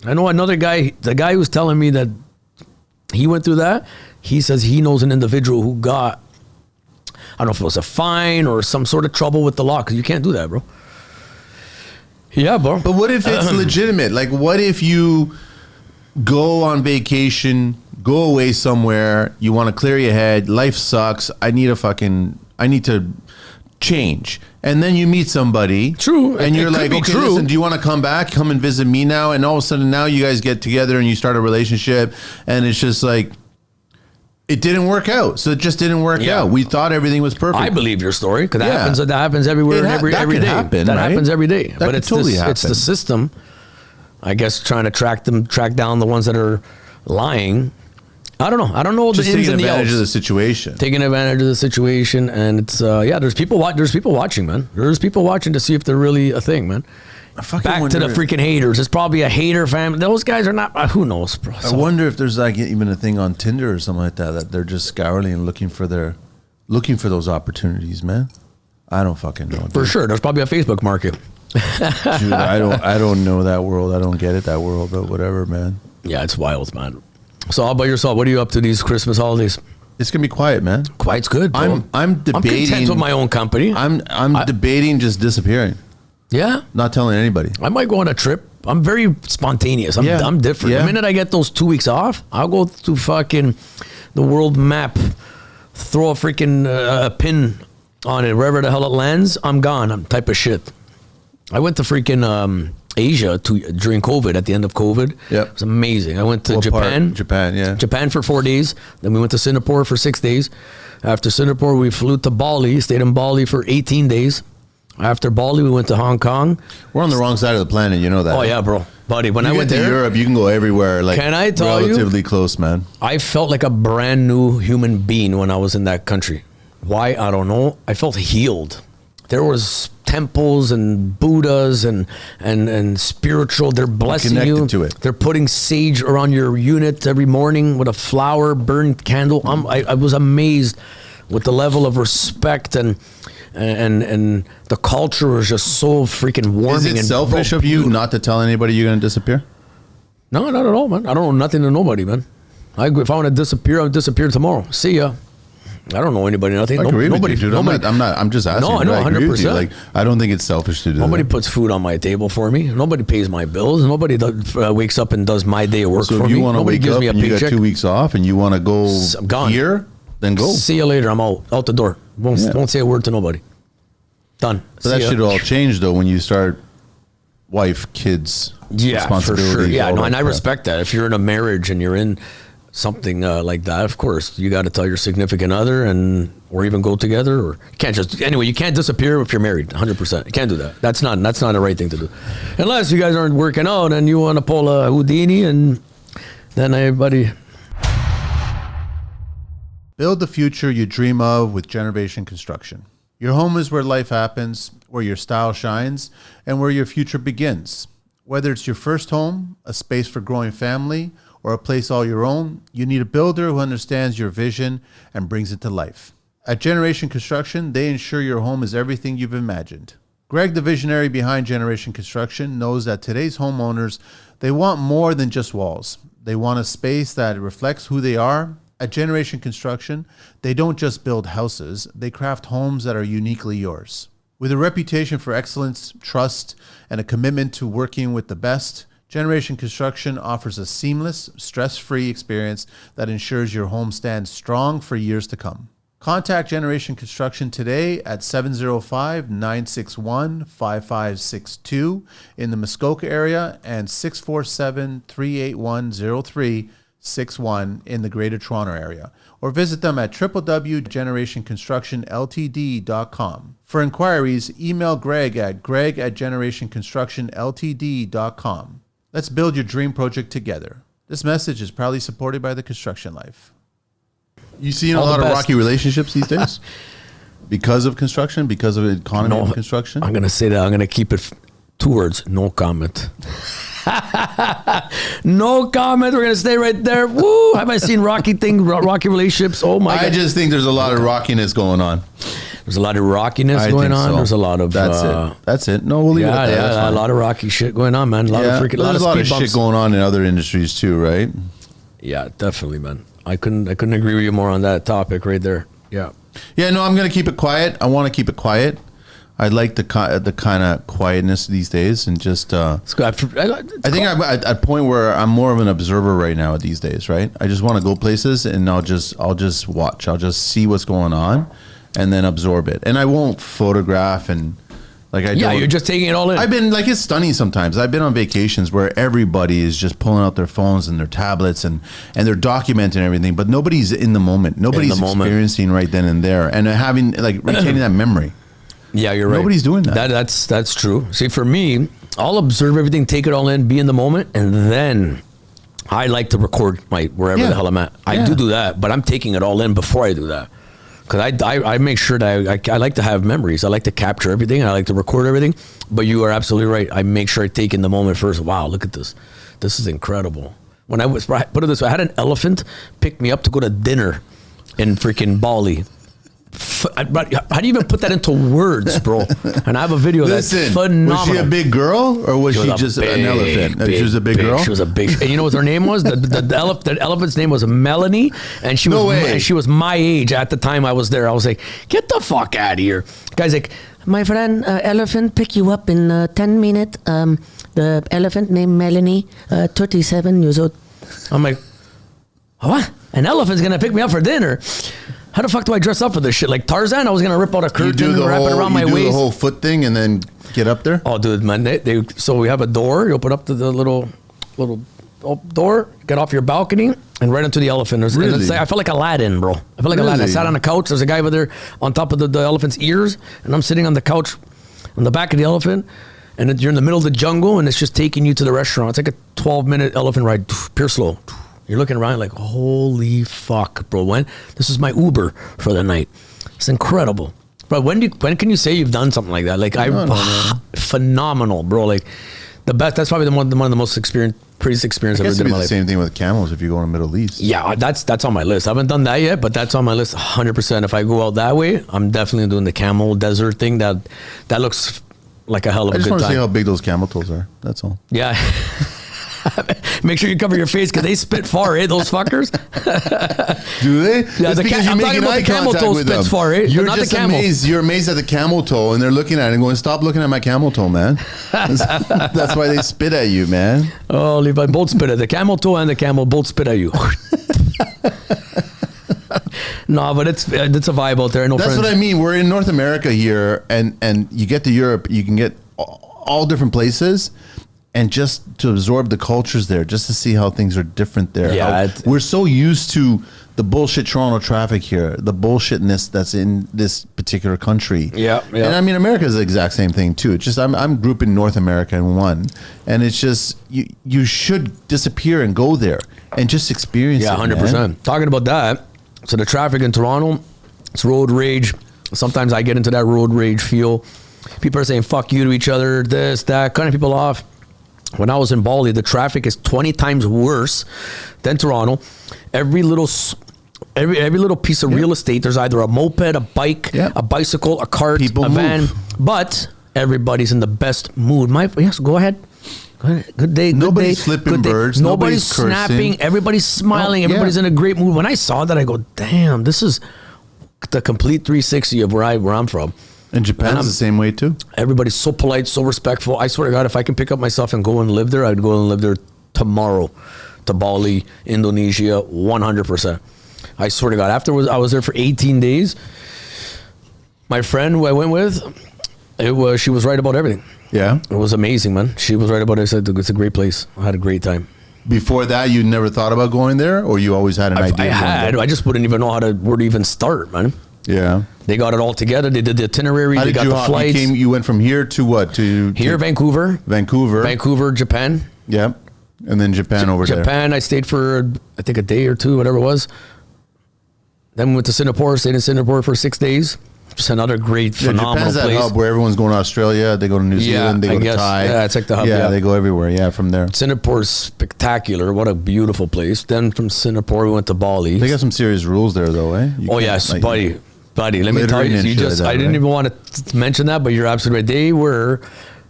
I know another guy, the guy who was telling me that he went through that. He says he knows an individual who got, I don't know if it was a fine or some sort of trouble with the law, because you can't do that, bro. Yeah, bro. But what if it's legitimate? Like, what if you go on vacation, go away somewhere, you want to clear your head, life sucks, I need to change. And then you meet somebody. True. And you're It could like, be okay, true. listen, do you want to come back? Come and visit me now? And all of a sudden now you guys get together and you start a relationship and it's just like, it didn't work out. So it just didn't work Yeah. out. We thought everything was perfect. I believe your story, because Yeah. that happens everywhere and every that day. could happen, that right? happens every day. That But could it's totally it's the happen. system, I guess, trying to track down the ones that are lying. I don't know Just the ins taking and the advantage outs. of the situation. Taking advantage of the situation, and it's there's people watching, man. There's people watching to see if they're really a thing, man. Back to the freaking haters. It's probably a hater family. Those guys are not. Who knows, bro? I wonder if there's like even a thing on Tinder or something like that they're just scouring and looking for those opportunities, man. I don't fucking know. For sure, there's probably a Facebook market. Dude, I don't know that world. I don't get it, that world, but whatever, man. Yeah, it's wild, man. So how about yourself? What are you up to these Christmas holidays? It's gonna be quiet, man. Quiet's good, bro. I'm debating. I'm content with my own company. I'm debating just disappearing, Yeah. not telling anybody. I might go on a trip. I'm very spontaneous. I'm different. Yeah. The minute I get those 2 weeks off, I'll go to fucking the world map, throw a freaking pin on it, wherever the hell it lands, I'm gone. I'm type of shit. I went to freaking Asia during COVID, at the end of COVID. Yep. It was amazing. I went to What part? Japan. Japan, yeah. Japan for 4 days. Then we went to Singapore for 6 days. After Singapore, we flew to Bali, stayed in Bali for 18 days. After Bali, we went to Hong Kong. We're on the wrong side of the planet, you know that. Oh, yeah, bro. Buddy, when I went to there, Europe, you can go everywhere. Like, Can I tell you? relatively close, man. I felt like a brand new human being when I was in that country. Why? I don't know. I felt healed. There was temples and Buddhas and spiritual. They're blessing you. connected to it. They're putting sage around your unit every morning with a flower, burned candle. I was amazed with the level of respect and the culture was just so freaking warming. Is it and selfish of you not to tell anybody you're going to disappear? No, not at all, man. I don't know nothing to nobody, man. If I want to disappear, I'll disappear tomorrow. See ya. I don't know anybody, nothing. I agree Nobody, with you, dude. nobody, I'm just asking. No, I know, I agree with you. 100%. Like, I don't think it's selfish to do Nobody that. puts food on my table for me. Nobody pays my bills. Nobody wakes up and does my day of work So for if you me. want to Nobody wake gives up me a and you got paycheck. 2 weeks off and you want to go I'm gone. here, then go. See you later. I'm out the door. Won't say a word to nobody. Done. But that should all change though when you start wife, kids, Yeah, for responsibilities. sure. Yeah, all no, that and I crap. respect that. If you're in a marriage and you're in something like that, of course, you got to tell your significant other or even go together, or you can't you can't disappear if you're married. 100%. You can't do that. That's not the right thing to do. Unless you guys aren't working out and you want to pull a Houdini and then everybody. Build the future you dream of with Generation Construction. Your home is where life happens, where your style shines, and where your future begins. Whether it's your first home, a space for growing family, or a place all your own, you need a builder who understands your vision and brings it to life. At Generation Construction, they ensure your home is everything you've imagined. Greg, the visionary behind Generation Construction, knows that today's homeowners, they want more than just walls. They want a space that reflects who they are. At Generation Construction, they don't just build houses, they craft homes that are uniquely yours. With a reputation for excellence, trust, and a commitment to working with the best, Generation Construction offers a seamless, stress-free experience that ensures your home stands strong for years to come. Contact Generation Construction today at 705-961-5562 in the Muskoka area and 647-381-0361 in the Greater Toronto area, or visit them at www.generationconstructionltd.com. For inquiries, email Greg at greg@generationconstructionltd.com. Let's build your dream project together. This message is proudly supported by the Construction Life. You seeing a lot of rocky relationships these days? Because of construction? Because of the economy of construction? I'm going to say that. I'm going to keep it 2 words. No comment. No comment. We're going to stay right there. Woo! Have I seen rocky relationships? Oh my God. I just think there's a lot of rockiness going on. There's a lot of rockiness going on. So. There's a lot of... That's it. No, we'll leave it at that. Yeah, a lot of rocky shit going on, man. There's a lot of shit going on in other industries too, right? Yeah, definitely, man. I couldn't agree with you more on that topic right there. Yeah. Yeah, no, I'm going to keep it quiet. I want to keep it quiet. I like the kind of quietness these days, and just I think I'm at a point where I'm more of an observer right now these days, right? I just want to go places and I'll just watch. I'll just see what's going on and then absorb it. And I won't photograph and you're just taking it all in. I've been it's stunning sometimes. I've been on vacations where everybody is just pulling out their phones and their tablets and they're documenting everything, but nobody's in the moment. Nobody's experiencing right then and there and having retaining that memory. Yeah, you're right. Nobody's doing that. That's true. See, for me, I'll observe everything, take it all in, be in the moment, and then I like to record wherever the hell I'm at. I do that, but I'm taking it all in before I do that. Because I make sure that I like to have memories. I like to capture everything. I like to record everything. But you are absolutely right. I make sure I take in the moment first. Wow, look at this. This is incredible. Put it this way, I had an elephant pick me up to go to dinner in freaking Bali. How do you even put that into words, bro? And I have a video that's phenomenal. Was she a big girl or was she just an elephant? She was a big girl? She was a big... And you know what her name was? The elephant's name was Melanie. And she was my age at the time I was there. I was like, get the fuck out of here. Guy's like, my friend, elephant pick you up in 10 minutes. The elephant named Melanie, 37 years old. I'm like, what? An elephant's going to pick me up for dinner? How the fuck do I dress up for this shit? Like Tarzan? I was going to rip out a curtain and wrap it around my waist. You do the whole foot thing and then get up there? Oh, dude, man. So we have a door. You open up to the little door, get off your balcony, and right into the elephant. Really? I felt like Aladdin, bro. I felt like Aladdin. I sat on a couch. There's a guy over there on top of the elephant's ears, and I'm sitting on the couch on the back of the elephant, and you're in the middle of the jungle, and it's just taking you to the restaurant. It's like a 12-minute elephant ride, pure slow. You're looking around like, holy fuck, bro. This is my Uber for the night. It's incredible. But when can you say you've done something like that? Like phenomenal, bro. Like the best. That's probably one of the most prettiest experience I've ever done in my life. The same thing with camels if you go in the Middle East. Yeah, that's on my list. I haven't done that yet, but that's on my list 100%. If I go out that way, I'm definitely doing the camel desert thing. That looks like a hell of a good time. I just want to see how big those camel toes are. That's all. Yeah. Make sure you cover your face because they spit far, Those fuckers. Do they? Yeah, I'm talking about the camel toe spits far, You're just amazed. You're amazed at the camel toe, and they're looking at it and going, "Stop looking at my camel toe, man." That's why they spit at you, man. Oh, Levi, both spit at the camel toe and the camel both spit at you. No, but it's a vibe out there. No, that's friends. What I mean. We're in North America here, and you get to Europe, you can get all different places. And just to absorb the cultures there, just to see how things are different there. Yeah, we're so used to the bullshit Toronto traffic here, the bullshitness that's in this particular country. Yeah. And I mean, America is the exact same thing too. It's just I'm grouping North America in one, and it's just you should disappear and go there and just experience it. Yeah, 100%. Talking about that, so the traffic in Toronto, it's road rage. Sometimes I get into that road rage feel. People are saying fuck you to each other, this, that, cutting people off. When I was in Bali, the traffic is 20 times worse than Toronto. Every little piece of real estate, there's either a moped, a bike, a bicycle, a cart, People a van. move. But everybody's in the best mood. Yes, go ahead. Good day. Nobody's flipping birds. Nobody's cursing. snapping. Everybody's smiling. Everybody's in a great mood. When I saw that, I go, damn, this is the complete 360 of where I'm from. And Japan's the same way too. Everybody's so polite, so respectful. I swear to God, if I can pick up myself and go and live there, I'd go and live there tomorrow to Bali, Indonesia, 100%. I swear to God, I was there for 18 days. My friend who I went with, she was right about everything. Yeah. It was amazing, man. She was right about it. I said, it's a great place. I had a great time. Before that, you never thought about going there, or you always had an idea? I just wouldn't even know where to even start, man. Yeah. They got it all together. They did the itinerary. They got the flights. You went from here to what? To Vancouver. Vancouver, Japan. Yeah. And then Japan over there. Japan, I stayed for, I think, a day or two, whatever it was. Then we went to Singapore, stayed in Singapore for 6 days. Just another great, phenomenal Japan's that place. hub where everyone's going to Australia, they go to New Zealand, they go to Thai. Yeah, it's like the hub. Yeah, they go everywhere. Yeah, from there. Singapore's spectacular. What a beautiful place. Then from Singapore, we went to Bali. They got some serious rules there, though, eh? Yes, buddy. Let me tell you. I didn't even want to mention that, but you're absolutely right. They were.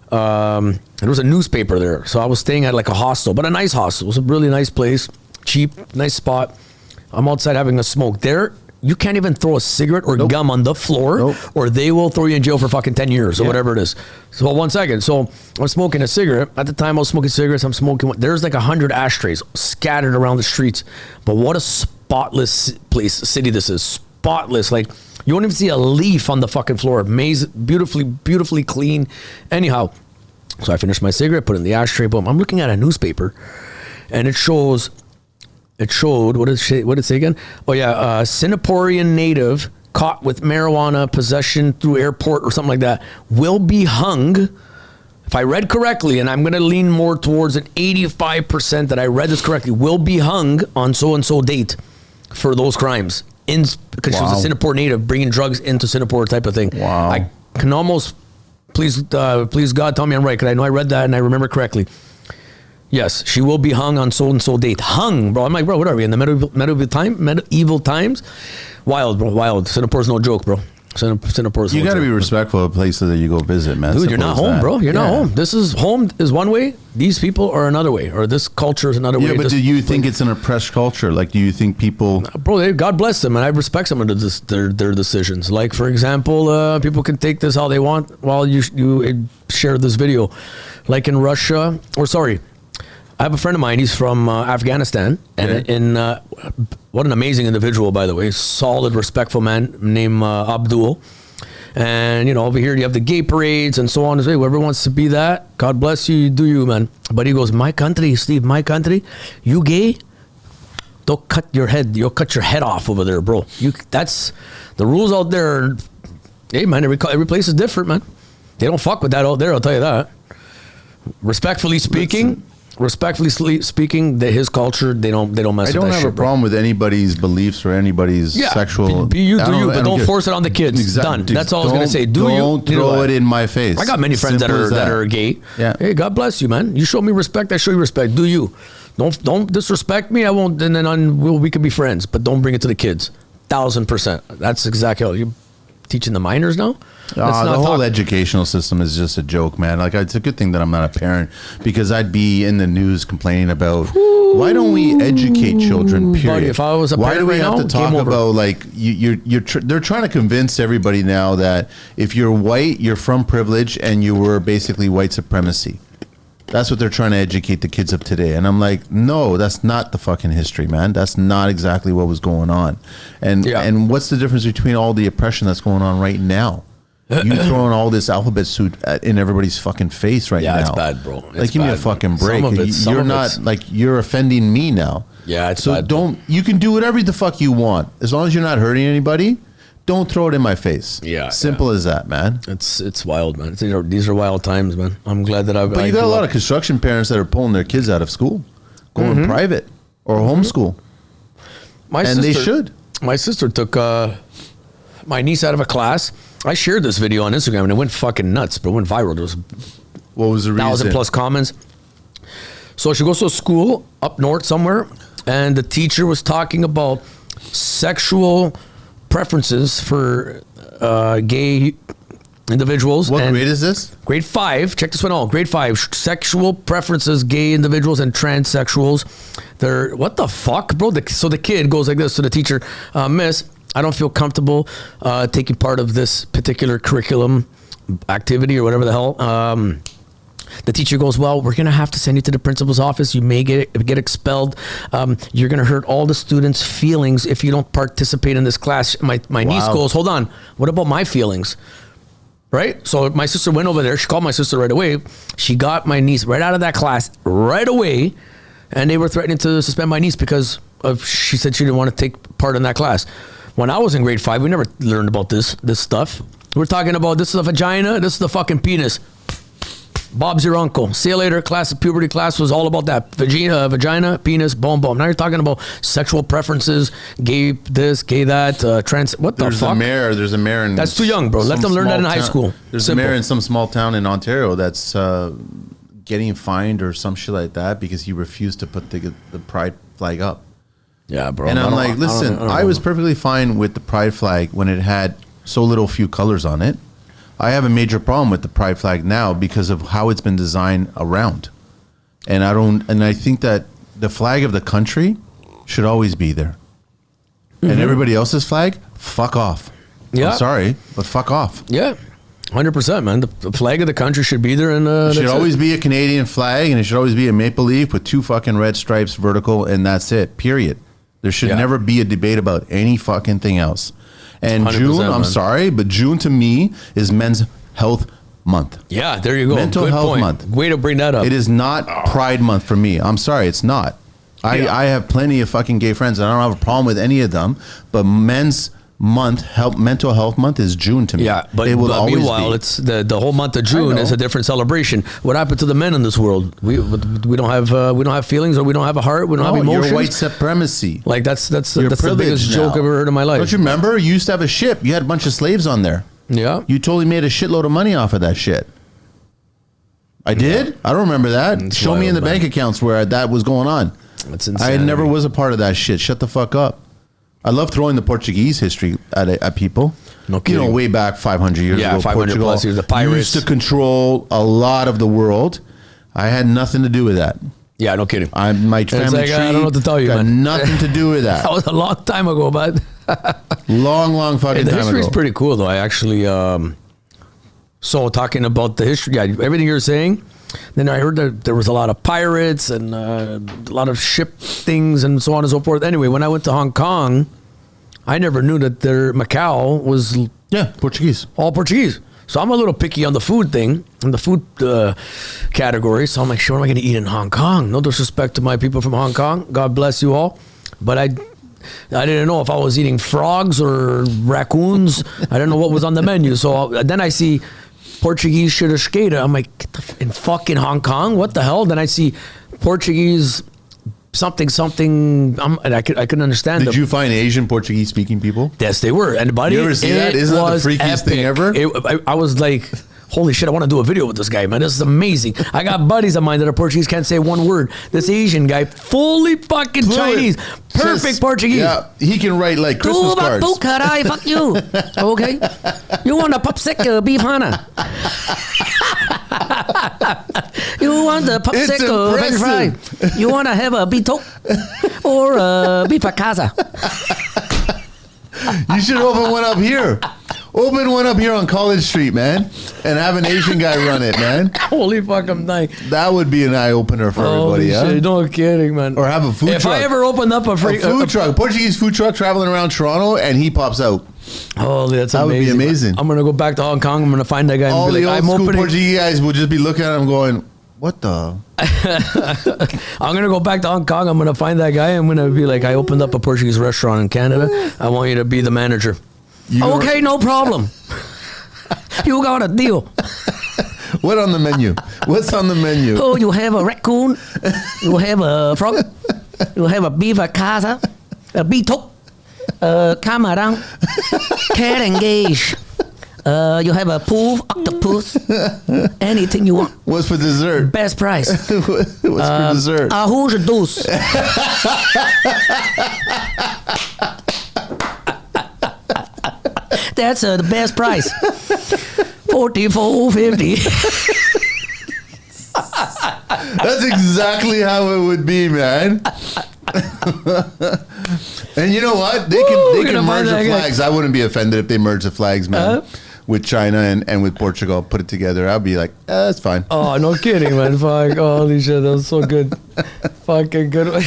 There was a newspaper there, so I was staying at like a hostel, but a nice hostel. It was a really nice place, cheap, nice spot. I'm outside having a smoke. There, you can't even throw a cigarette or gum on the floor, or they will throw you in jail for fucking 10 years or whatever it is. So 1 second. So I'm smoking a cigarette. At the time I was smoking cigarettes, I'm smoking. There's like 100 ashtrays scattered around the streets. But what a spotless city this is. Spotless. Like, you won't even see a leaf on the fucking floor. Amazing, beautifully clean. Anyhow, so I finished my cigarette, put it in the ashtray, boom. I'm looking at a newspaper, and it showed, what did it say again? Oh yeah, Singaporean native caught with marijuana possession through airport or something like that will be hung. If I read correctly, and I'm going to lean more towards an 85% that I read this correctly, will be hung on so-and-so date for those crimes. Because she was a Singapore native bringing drugs into Singapore type of thing. Wow. I can almost, please God, tell me I'm right, because I know I read that and I remember correctly. Yes, she will be hung on so-and-so date. Hung, bro. I'm like, bro, what are we, in the medieval times? Wild, bro, wild. Singapore's no joke, bro. Singapore's You no got to joke, be respectful of places that you go visit, man. Dude, you're not home, bro. You're not home. This is home is one way. These people are another way, or this culture is another way. Yeah, but do you think it's an oppressed culture? Like, do you think people... Bro, God bless them, and I respect some of their decisions. Like, for example, people can take this how they want while you share this video. Like in Russia, I have a friend of mine. He's from Afghanistan, and what an amazing individual, by the way. Solid, respectful man named Abdul. And over here you have the gay parades and so on. Hey, whoever wants to be that, God bless you. You do you, man. But he goes, my country, Steve, my country. You gay? They'll cut your head. You'll cut your head off over there, bro. That's the rules out there. Hey, man, every place is different, man. They don't fuck with that out there. I'll tell you that. Respectfully speaking, his culture, they don't mess with that shit. I don't have a problem with anybody's beliefs or anybody's sexual... Be you, do you, but don't force it on the kids. Exactly. Done. That's all I was going to say. Don't throw it in my face. I got many friends that are gay. Yeah. Hey, God bless you, man. You show me respect, I show you respect. Do you. Don't disrespect me. I won't, and then we can be friends, but don't bring it to the kids. 1000%. That's exactly how you're teaching the minors now. The whole educational system is just a joke, man. Like, it's a good thing that I'm not a parent, because I'd be in the news complaining about why don't we educate children? Period. Buddy, if I was a why parent do we right have now, to talk about like they're trying to convince everybody now that if you're white, you're from privilege, and you were basically white supremacy. That's what they're trying to educate the kids of today. And I'm like, no, that's not the fucking history, man. That's not exactly what was going on. And what's the difference between all the oppression that's going on right now? You throwing all this alphabet soup in everybody's fucking face right now. Yeah, it's bad, bro. Like, give me a fucking break. You're not, like, you're offending me now. Yeah, it's so bad. You can do whatever the fuck you want. As long as you're not hurting anybody, don't throw it in my face. Yeah. Simple as that, man. It's wild, man. These are wild times, man. I'm glad that But you got a lot of construction parents that are pulling their kids out of school, going private or homeschool. They should. My sister took my niece out of a class. I shared this video on Instagram and it went fucking nuts, but it went viral. There was What was the reason? 1,000+ comments. So she goes to a school up north somewhere, and the teacher was talking about sexual preferences for gay individuals. What and grade is this? Grade 5. Check this one out. Grade 5. Sexual preferences, gay individuals and transsexuals. They're, what the fuck, bro? So the kid goes like this to the teacher, Miss, I don't feel comfortable taking part of this particular curriculum activity or whatever the hell. The teacher goes, well, we're going to have to send you to the principal's office. You may get expelled. You're going to hurt all the students' feelings if you don't participate in this class. My niece goes, hold on. What about my feelings? Right? So my sister went over there. She called my sister right away. She got my niece right out of that class right away. And they were threatening to suspend my niece because she said she didn't want to take part in that class. When I was in grade 5, we never learned about this stuff. We're talking about this is the vagina, this is the fucking penis. Bob's your uncle. See you later. Class of puberty class was all about that. Vagina, penis, boom, boom. Now you're talking about sexual preferences, gay this, gay that, trans. What the fuck? There's a mayor in. That's too young, bro. Let them learn that in high school. There's Simple. a mayor in some small town in Ontario that's getting fined or some shit like that because he refused to put the pride flag up. Yeah, bro. And I'm like, listen, I was perfectly fine with the pride flag when it had so little few colors on it. I have a major problem with the pride flag now because of how it's been designed around. And I think that the flag of the country should always be there. Mm-hmm. And everybody else's flag, fuck off. Yeah. I'm sorry, but fuck off. Yeah. 100%, man. The flag of the country should be there. And it should always be a Canadian flag, and it should always be a maple leaf with 2 fucking red stripes vertical, and that's it, period. There should never be a debate about any fucking thing else. And June, I'm sorry, but June to me is Men's Health Month. Yeah, there you go. Mental Good Health point. Month. Way to bring that up. It is not Pride Month for me. I'm sorry, it's not. I have plenty of fucking gay friends, and I don't have a problem with any of them, but Men's Mental Health Month is June to me. Yeah, but it will always meanwhile, be. it's the whole month of June is a different celebration. What happened to the men in this world? We don't have feelings, or we don't have a heart. We don't have emotions. You're white supremacy. Like that's the biggest joke I've ever heard in my life. Don't you remember? You used to have a ship. You had a bunch of slaves on there. Yeah. You totally made a shitload of money off of that shit. I did? I don't remember that. It's Show me in the bank accounts where that was going on. That's insane. I never was a part of that shit. Shut the fuck up. I love throwing the Portuguese history at people. No kidding. You know, way back 500 years ago. Yeah, 500 Portugal plus years. The pirates used to control a lot of the world. I had nothing to do with that. Yeah, no kidding. My family tree. I don't know what to tell you, got man. Nothing to do with that. That was a long time ago, bud. long fucking the time history ago. is pretty cool, though. I actually, so talking about the history, everything you're saying. Then I heard that there was a lot of pirates and a lot of ship things and so on and so forth. Anyway, when I went to Hong Kong, I never knew that Macau was Portuguese. All Portuguese. So I'm a little picky on the food thing, in the food category. So I'm like, sure, what am I going to eat in Hong Kong? No disrespect to my people from Hong Kong. God bless you all. But I didn't know if I was eating frogs or raccoons. I didn't know what was on the menu. So then I see Portuguese churrasqueira. I'm like, in fucking Hong Kong? What the hell? Then I see Portuguese something. I couldn't understand. Did you find Asian Portuguese speaking people? Yes, they were. And buddy, you ever see that? Isn't that the freakiest thing ever? I was like, holy shit, I want to do a video with this guy, man. This is amazing. I got buddies of mine that are Portuguese, can't say one word. This Asian guy, fully fucking Chinese, perfect Portuguese. Yeah, he can write like Christmas cards. Caray, fuck you. Okay? You want a popsicle beef hana? You want the popsicle french fry? You want to have a bito or a beef a casa? You should open one up here. Open one up here on College Street, man, and have an Asian guy run it, man. Holy fuck, I'm dying. That would be an eye opener for everybody, yeah. Shit, no kidding, man. Or have a food truck. If I ever opened up a food truck, Portuguese food truck traveling around Toronto, and he pops out. Holy, that's that amazing. That would be amazing. I'm gonna go back to Hong Kong. I'm gonna find that guy. All and be the like, old school Portuguese guys will just be looking at him, going, "What the?" I'm gonna go back to Hong Kong. I'm gonna find that guy. I'm gonna be like, I opened up a Portuguese restaurant in Canada. I want you to be the manager. Okay, no problem. You got a deal. What on the menu? What's on the menu? Oh, you have a raccoon. You have a frog. You have a beef a casa. A beetle. Camarão. Cat engage. You have a pool, octopus, anything you want. What's for dessert? Best price. What's for dessert? Arroz doce. That's the best price. $44.50. That's exactly how it would be, man. And you know what? They can merge the flags. I wouldn't be offended if they merge the flags, man. With China and with Portugal, put it together. I'd be like, that's fine. Oh, no kidding, man. Fuck. Holy shit, that was so good. Fucking good.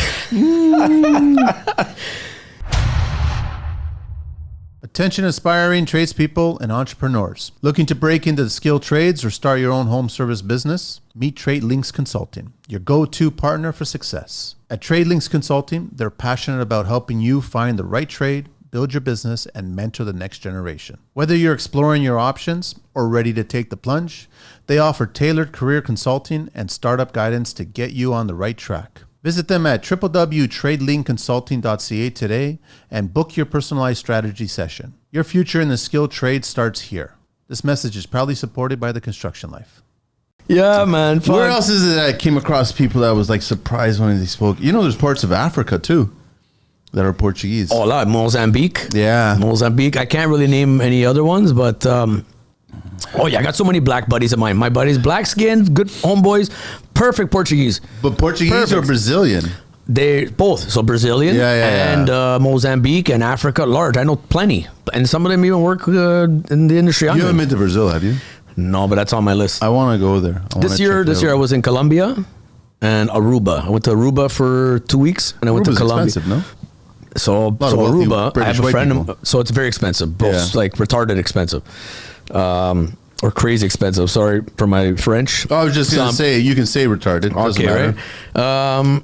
Attention aspiring tradespeople and entrepreneurs. Looking to break into the skilled trades or start your own home service business? Meet Trade Links Consulting, your go-to partner for success. At Trade Links Consulting, they're passionate about helping you find the right trade, build your business, and mentor the next generation. Whether you're exploring your options or ready to take the plunge, they offer tailored career consulting and startup guidance to get you on the right track. Visit them at www.tradelinkconsulting.ca today and book your personalized strategy session. Your future in the skilled trade starts here. This message is proudly supported by the Construction Life. Yeah, man. Fuck. Where else is it that I came across people that was like surprised when they spoke? You know, there's parts of Africa too that are Portuguese. Oh, a lot. Mozambique. Yeah. Mozambique. I can't really name any other ones, but oh yeah, I got so many black buddies of mine. My buddies, black skin, good homeboys, perfect Portuguese. But Portuguese or Brazilian? They both. So Brazilian and Mozambique and Africa, large. I know plenty. And some of them even work in the industry. You haven't been to Brazil, have you? No, but that's on my list. I want to go there. This year I was in Colombia and Aruba. I went to Aruba for 2 weeks and I went to Colombia. Expensive, no? So Aruba, I have a friend. So it's very expensive, both like retarded expensive. Or crazy expensive. Sorry for my French. I was just going to say, you can say retarded. Okay, right?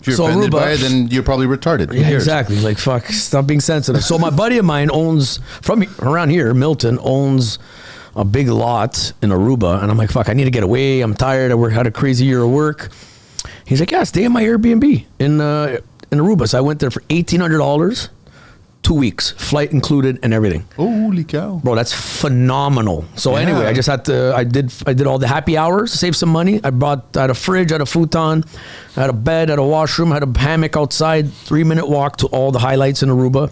If you're offended by it, then you're probably retarded. Yeah, exactly. Like, fuck, stop being sensitive. So my buddy of mine owns, from around here, Milton, owns a big lot in Aruba. And I'm like, fuck, I need to get away. I'm tired. I had a crazy year of work. He's like, yeah, stay in my Airbnb in Aruba. So I went there for $1,800. 2 weeks, flight included and everything. Holy cow. Bro, that's phenomenal. So anyway, I just had to, I did all the happy hours to save some money. I had a fridge, I had a futon, I had a bed, I had a washroom, I had a hammock outside, 3-minute walk to all the highlights in Aruba.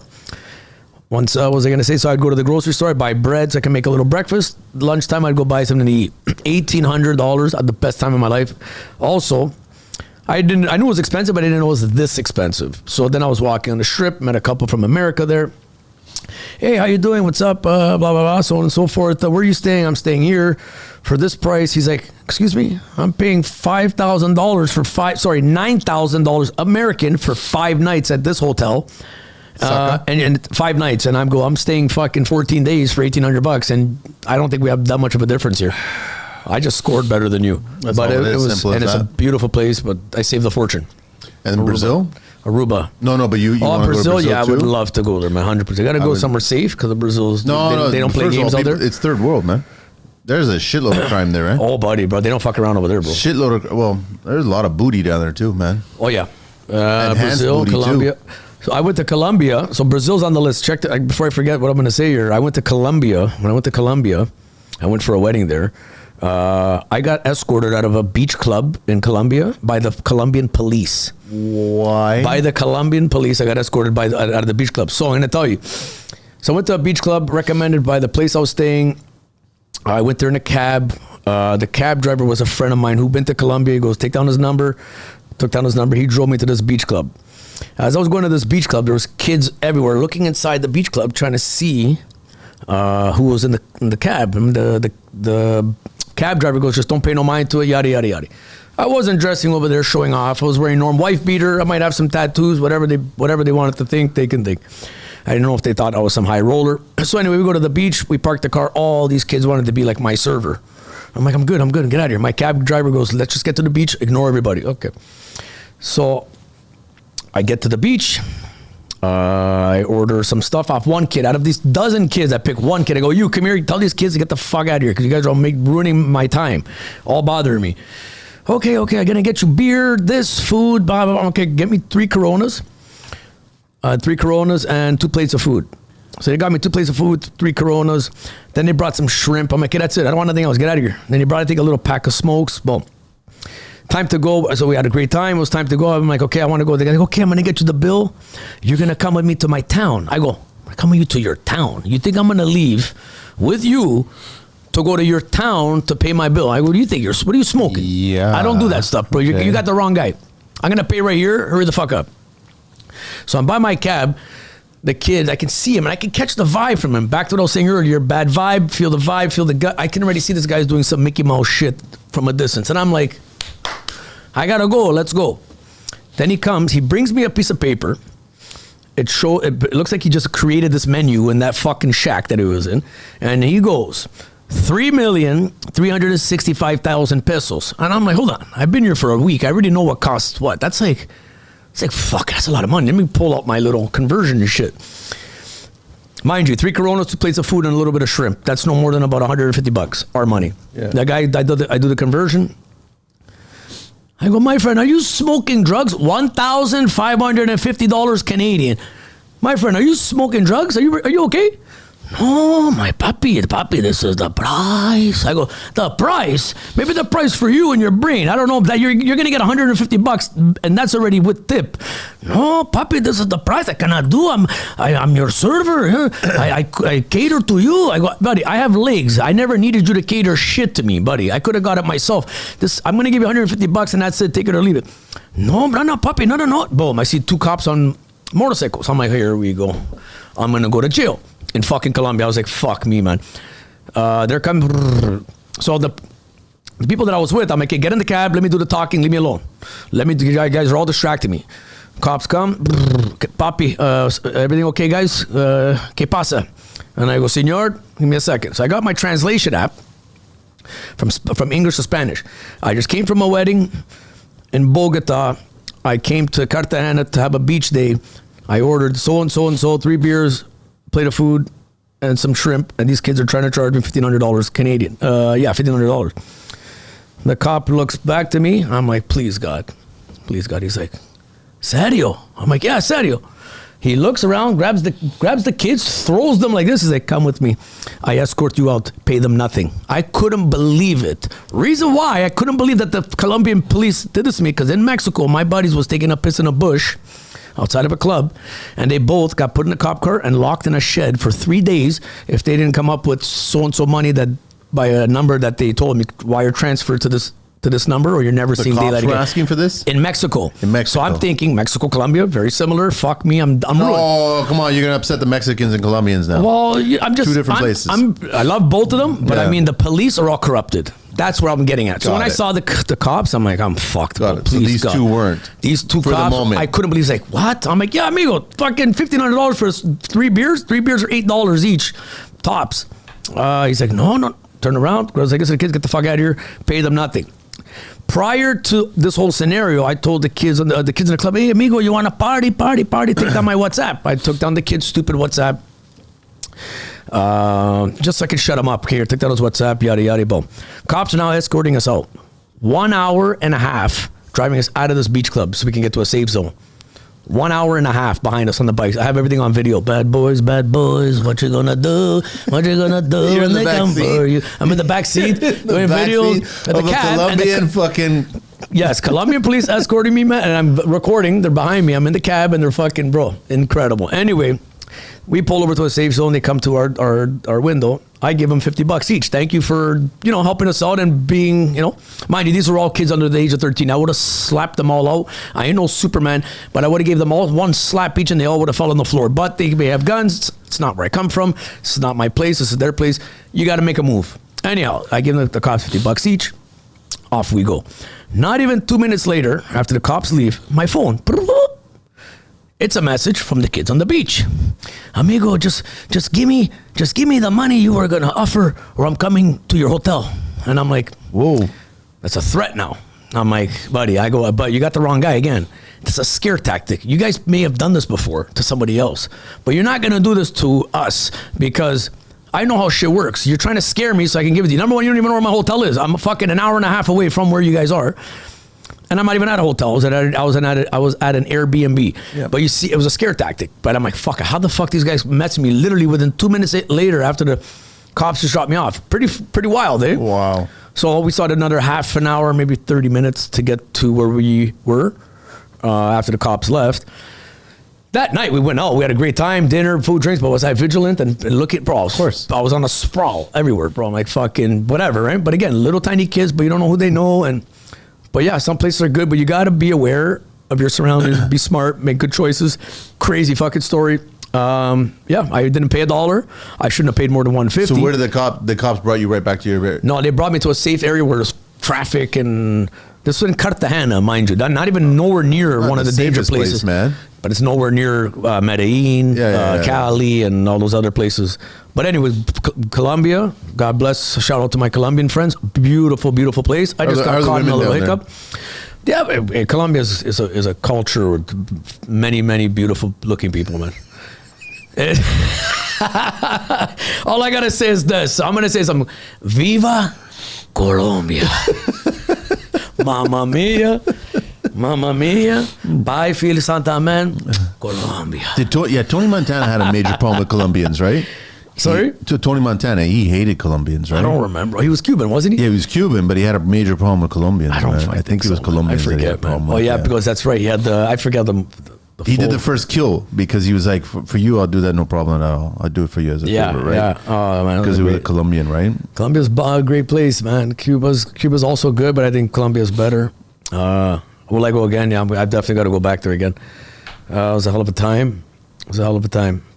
Once, what was I going to say? So I'd go to the grocery store, I'd buy bread so I can make a little breakfast. Lunchtime, I'd go buy something to eat. $1,800, I had the best time of my life. Also, I knew it was expensive, but I didn't know it was this expensive. So then I was walking on the strip, met a couple from America there. Hey, how you doing? What's up? Blah, blah, blah, so on and so forth. Where are you staying? I'm staying here for this price. He's like, excuse me, I'm paying $9,000 $9,000 American for 5 nights at this hotel. And 5 nights. And I'm staying fucking 14 days for $1,800. And I don't think we have that much of a difference here. I just scored better than you. That's but all it was, and it's a beautiful place, but I saved a fortune. And Brazil? Aruba. No, but you want to go to Brazil yeah, too? I would love to go there, man, 100%. Got to go somewhere safe because the Brazil's, they don't play games out there. It's third world, man. There's a shitload of crime there, right? Oh, buddy, bro. They don't fuck around over there, bro. There's a lot of booty down there too, man. Oh, yeah. Brazil, Colombia. Too. So I went to Colombia. So Brazil's on the list. Check before I forget what I'm going to say here. I went to Colombia. When I went to Colombia, I went for a wedding there. I got escorted out of a beach club in Colombia by the Colombian police. Why? By the Colombian police, I got escorted out of the beach club. So I'm going to tell you. So I went to a beach club recommended by the place I was staying. I went there in a cab. The cab driver was a friend of mine who'd been to Colombia. He goes, take down his number. Took down his number. He drove me to this beach club. As I was going to this beach club, there was kids everywhere looking inside the beach club trying to see who was in the cab. And the cab driver goes, just don't pay no mind to it, yada, yada, yada. I wasn't dressing over there showing off. I was wearing normal wife beater. I might have some tattoos, whatever they wanted to think, they can think. I didn't know if they thought I was some high roller. So anyway, we go to the beach. We park the car. All these kids wanted to be like my server. I'm like, I'm good. Get out of here. My cab driver goes, let's just get to the beach. Ignore everybody. Okay. So I get to the beach. I order some stuff off one kid. Out of these dozen kids, I pick one kid. I go, you come here, tell these kids to get the fuck out of here because you guys are ruining my time, all bothering me. Okay, I'm gonna get you beer, this, food, blah, blah, blah. Okay, get me 3 Coronas and 2 plates of food. So they got me 2 plates of food, 3 Coronas. Then they brought some shrimp. I'm like, okay, that's it. I don't want nothing else. Get out of here. Then they brought, I think, a little pack of smokes. Boom. Time to go. So we had a great time. It was time to go. I'm like, okay, I want to go. They go, okay, I'm going to get you the bill. You're going to come with me to my town. I go, I'm coming with you to your town. You think I'm going to leave with you to go to your town to pay my bill? I go, what do you think? What are you smoking? Yeah. I don't do that stuff, bro. Okay. You got the wrong guy. I'm going to pay right here. Hurry the fuck up. So I'm by my cab. The kid, I can see him and I can catch the vibe from him. Back to what I was saying earlier, bad vibe, feel the gut. I can already see this guy's doing some Mickey Mouse shit from a distance. And I'm like, I gotta go, let's go. Then he comes, he brings me a piece of paper. It looks like he just created this menu in that fucking shack that he was in. And he goes, 3,365,000 pesos. And I'm like, hold on, I've been here for a week. I already know what costs what. It's like, fuck, that's a lot of money. Let me pull out my little conversion and shit. Mind you, 3 Coronas, 2 plates of food, and a little bit of shrimp. That's no more than about $150, our money. Yeah. That guy, I do the conversion. I go, my friend, are you smoking drugs? $1,550 Canadian. My friend, are you smoking drugs? Are you okay? No, my papi, this is the price. I go, the price? Maybe the price for you and your brain. I don't know that you're going to get $150 and that's already with tip. No, papi, this is the price. I cannot do. I'm your server. I cater to you. I go, buddy, I have legs. I never needed you to cater shit to me, buddy. I could have got it myself. I'm going to give you $150 and that's it. Take it or leave it. No, papi, no. Boom, I see 2 cops on motorcycles. I'm like, here we go. I'm going to go to jail. In fucking Colombia. I was like, fuck me, man. They're coming. So the people that I was with, I'm like, okay, get in the cab, let me do the talking, leave me alone. You guys are all distracting me. Cops come, papi, everything okay, guys? ¿Qué pasa? And I go, senor, give me a second. So I got my translation app from English to Spanish. I just came from a wedding in Bogota. I came to Cartagena to have a beach day. I ordered so-and-so, 3 beers, plate of food, and some shrimp, and these kids are trying to charge me $1,500 Canadian. $1,500. The cop looks back to me. I'm like, please God. He's like, serio? I'm like, yeah, serio. He looks around, grabs the kids, throws them like this. He's like, come with me. I escort you out, pay them nothing. I couldn't believe it. Reason why I couldn't believe that the Colombian police did this to me, because in Mexico, my buddies was taking a piss in a bush outside of a club, and they both got put in a cop car and locked in a shed for 3 days if they didn't come up with so-and-so money that by a number that they told me wire transfer to this number, or you're never seeing daylight again. The cops were asking for this? In Mexico. So I'm thinking Mexico, Colombia, very similar. Fuck me, I'm ruined. Oh, come on, you're gonna upset the Mexicans and Colombians now. Well, I'm just 2 different places. I love both of them, but Yeah. I mean the police are all corrupted. That's where I'm getting at. So when I saw the cops, I'm like, I'm fucked. Got Bro. it. So Please, these God. 2 weren't. These 2 for cops, the moment. I couldn't believe. He's like, what? I'm like, yeah, amigo, fucking $1,500 for 3 beers. 3 beers are $8 each, tops. He's like, no. Turn around. Goes, I guess the kids, get the fuck out of here. Pay them nothing. Prior to this whole scenario, I told the kids in the club, hey, amigo, you want to party? Take down my WhatsApp. I took down the kid's stupid WhatsApp. Just so I can shut him up. Here, take down his WhatsApp, yada, yada, boom. Cops are now escorting us out. 1 hour and a half driving us out of this beach club so we can get to a safe zone. 1 hour and a half behind us on the bikes. I have everything on video. Bad boys, what you gonna do? What you gonna do You're when in the they back come seat. for you? I'm in the back seat doing videos at the of a cab. Colombian fucking... Yes, Colombian police escorting me, man, and I'm recording. They're behind me. I'm in the cab, and they're fucking, bro, incredible. Anyway, we pull over to a safe zone. They come to our window. I give them $50 each. Thank you for, helping us out and being, mind you, these are all kids under the age of 13. I would have slapped them all out. I ain't no Superman, but I would have gave them all 1 slap each and they all would have fallen on the floor. But they may have guns. It's not where I come from. This is not my place. This is their place. You got to make a move. Anyhow, I give the cops $50 each. Off we go. Not even 2 minutes later, after the cops leave, my phone, it's a message from the kids on the beach. Amigo, just give me the money you were gonna offer, or I'm coming to your hotel. And I'm like, whoa, that's a threat now. I'm like, buddy, but you got the wrong guy again. It's a scare tactic. You guys may have done this before to somebody else, but you're not gonna do this to us because I know how shit works. You're trying to scare me so I can give it to you. Number one, you don't even know where my hotel is. I'm fucking an hour and a half away from where you guys are. And I'm not even at a hotel. I was at an Airbnb. Yeah. But you see, it was a scare tactic. But I'm like, fuck, how the fuck these guys messed me literally within 2 minutes later after the cops just dropped me off. Pretty wild, eh? Wow. So we started another half an hour, maybe 30 minutes to get to where we were after the cops left. That night we went out. We had a great time, dinner, food, drinks. But was I vigilant and look at, bro? Of course. I was on a sprawl everywhere, bro. I'm like fucking whatever, right? But again, little tiny kids, but you don't know who they know. But yeah, some places are good, but you got to be aware of your surroundings. Be smart, make good choices. Crazy fucking story. Yeah, I didn't pay $1. I shouldn't have paid more than $1.50. So where did the cops brought you right back to your? No, they brought me to a safe area where there's traffic, and this was in Cartagena, mind you. Not even nowhere near Not one of the danger places, man. But it's nowhere near Medellin, Cali, and all those other places. But anyway, Colombia, God bless. Shout out to my Colombian friends. Beautiful, beautiful place. I just got caught in a little hiccup. Yeah, Colombia is a culture with many, many beautiful looking people, man. All I gotta say is this. I'm gonna say something. Viva Colombia. Mamma mia. Mamma mia. Bye, Feliz Santa Man. Colombia. Tony Montana had a major problem with Colombians, right? Sorry? Tony Montana, he hated Colombians, right? I don't remember. He was Cuban, wasn't he? Yeah, he was Cuban, but he had a major problem with Colombians. I think he was so, Colombian. I forget, man. Oh, yeah, because that's right. He had I forget the he did the first kill because he was like, for you, I'll do that, no problem at all. I'll do it for you as a favor, right? Yeah, oh, man. Because he was a Colombian, right? Colombia's a great place, man. Cuba's also good, but I think Colombia's better. Will I go again? Yeah, I've definitely got to go back there again. It was a hell of a time.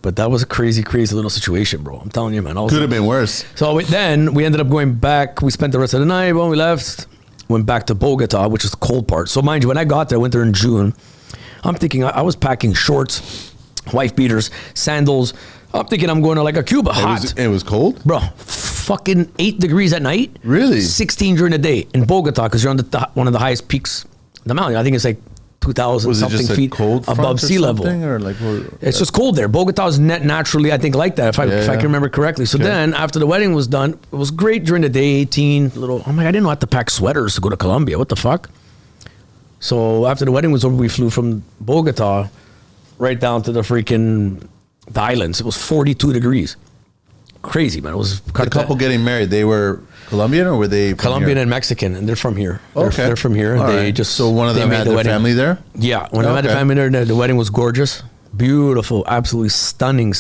But that was a crazy, crazy little situation, bro. I'm telling you, man. Could have been worse. So then we ended up going back. We spent the rest of the night. When we left, went back to Bogota, which is the cold part. So mind you, when I got there, I went there in June. I'm thinking I was packing shorts, wife beaters, sandals. I'm thinking I'm going to like a Cuba, hot. It was cold? Bro, fucking 8 degrees at night. Really? 16 during the day in Bogota because you're on one of the highest peaks in the mountain. I think it's like 2,000 something feet cold above sea level. Or like, it's just cold there. Bogota is naturally, I think, like that, if I can remember correctly. So then, after the wedding was done, it was great during the day, 18, little, I'm like, I didn't know I had to pack sweaters to go to Colombia. What the fuck? So after the wedding was over, we flew from Bogota right down to the islands. It was 42 degrees. Crazy, man. It was the couple getting married. They were Colombian or were they Colombian and Mexican, and they're from here. Okay. They're from here. All They right. just so one of them had their family there. Yeah, when I had the family there, the wedding was gorgeous, beautiful, absolutely stunning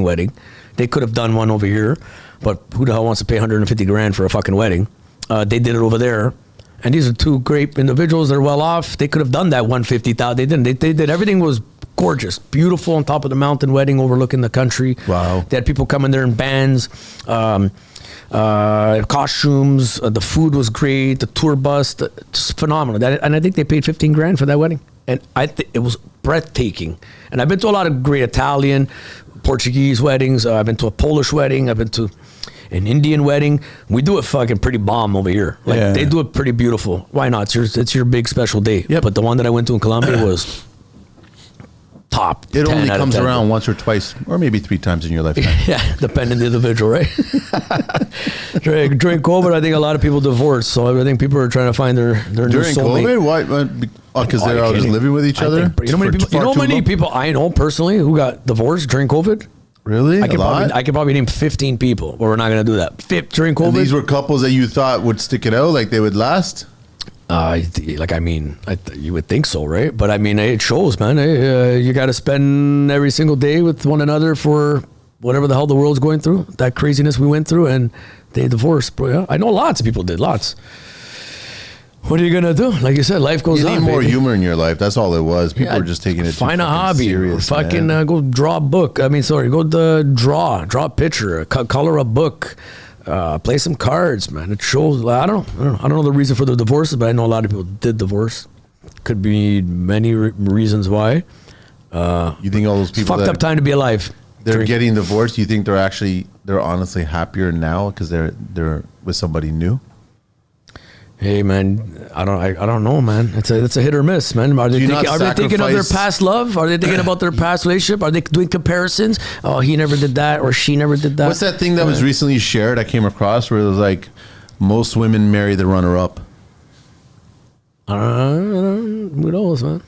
wedding. They could have done one over here, but who the hell wants to pay 150 grand for a fucking wedding? They did it over there. And these are two great individuals. They're well off. They could have done that 150,000. They didn't. They did. Everything was gorgeous, beautiful on top of the mountain wedding overlooking the country. Wow. They had people coming there in bands, costumes. The food was great. The tour bus, just phenomenal. And I think they paid 15 grand for that wedding. And it was breathtaking. And I've been to a lot of great Italian, Portuguese weddings. I've been to a Polish wedding. I've been to an Indian wedding. We do it fucking pretty bomb over here. Like they do it pretty beautiful. Why not? It's your big special day. Yep. But the one that I went to in Colombia was top. It only comes around once or twice, or maybe 3 times in your lifetime. Yeah, depending on the individual, right? During COVID, I think a lot of people divorced. So I think people are trying to find their new soulmate. During COVID? Why? Because they're all just living with each other? You know how many people I know personally who got divorced during COVID? Really? I could probably name 15 people, but we're not going to do that. During COVID. And these were couples that you thought would stick it out, like they would last? You would think so, right? But I mean, it shows, man. You got to spend every single day with one another for whatever the hell the world's going through, that craziness we went through, and they divorced, bro. Yeah? I know lots of people did, lots. What are you gonna do? Like you said, life goes on. You need more humor in your life. That's all it was. People were just taking it. Find too a hobby. Serious, fucking go draw a book. Go draw a picture, color a book, play some cards, man. It shows. I don't know the reason for the divorces, but I know a lot of people did divorce. Could be many reasons why. You think all those people fucked up time to be alive? They're getting divorced. You think they're honestly happier now because they're with somebody new? Hey man, I don't know, man. It's a hit or miss, man. Are they thinking of their past love? Are they thinking about their past relationship? Are they doing comparisons? Oh, he never did that, or she never did that. What's that thing that was recently shared? I came across where it was like most women marry the runner-up. Who knows, man?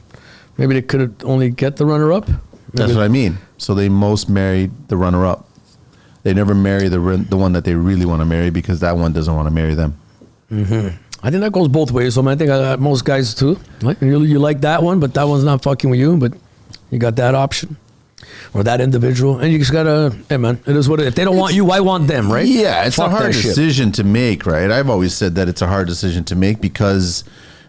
Maybe they could only get the runner-up. That's what I mean. So they most married the runner-up. They never marry the one that they really want to marry because that one doesn't want to marry them. Mm-hmm. I think that goes both ways. So man, I think most guys too. Like you like that one, but that one's not fucking with you. But you got that option or that individual, and you just gotta. Hey man, it is what it is. If they don't want you, I want them, right? Yeah, it's Fuck a hard that shit. decision to make, right? I've always said that it's a hard decision to make because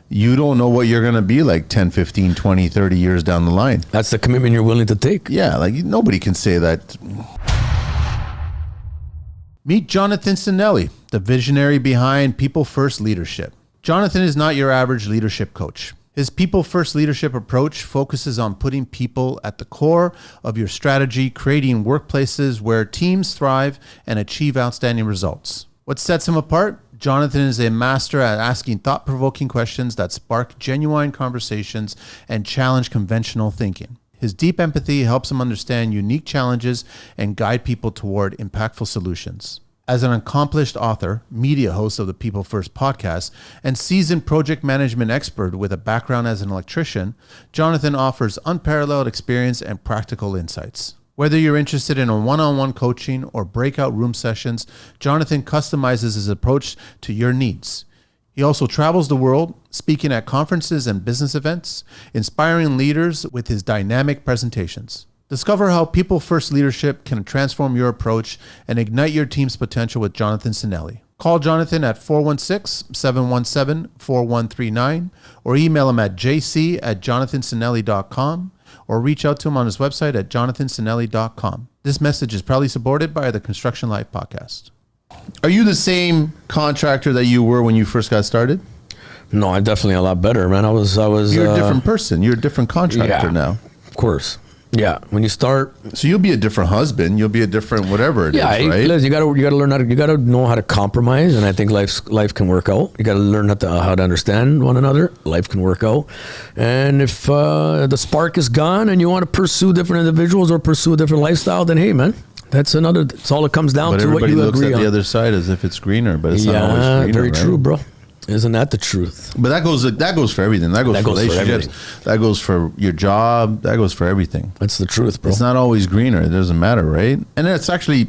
you don't know what you're going to be like 10, 15, 20, 30 years down the line. That's the commitment you're willing to take. Yeah, like nobody can say that. Meet Jonathan Sinelli, the visionary behind People First Leadership. Jonathan is not your average leadership coach. His People First Leadership approach focuses on putting people at the core of your strategy, creating workplaces where teams thrive and achieve outstanding results. What sets him apart? Jonathan is a master at asking thought-provoking questions that spark genuine conversations and challenge conventional thinking. His deep empathy helps him understand unique challenges and guide people toward impactful solutions. As an accomplished author, media host of the People First podcast, and seasoned project management expert with a background as an electrician, Jonathan offers unparalleled experience and practical insights. Whether you're interested in a one-on-one coaching or breakout room sessions, Jonathan customizes his approach to your needs. He also travels the world, speaking at conferences and business events, inspiring leaders with his dynamic presentations. Discover how People First Leadership can transform your approach and ignite your team's potential with Jonathan Sinelli. Call Jonathan at 416-717-4139 or email him at jc@jonathansinelli.com or reach out to him on his website at jonathansinelli.com. This message is proudly supported by the Construction Life podcast. Are you the same contractor that you were when you first got started? No, I'm definitely a lot better, man. I was. You're a different person. You're a different contractor now. Of course. Yeah, when you start, so you'll be a different husband. You'll be a different whatever it is, right? You gotta learn you gotta know how to compromise, and I think life can work out. You gotta learn how to understand one another. Life can work out, and if the spark is gone, and you want to pursue different individuals or pursue a different lifestyle, then hey, man, that's another. That's all it comes down but to. What you looks agree at on. The other side as if it's greener, but it's not always greener. Very right? true, bro. Isn't that the truth? But that goes for everything. That goes for relationships. That goes for your job. That goes for everything. That's the truth, bro. It's not always greener. It doesn't matter, right? And it's actually,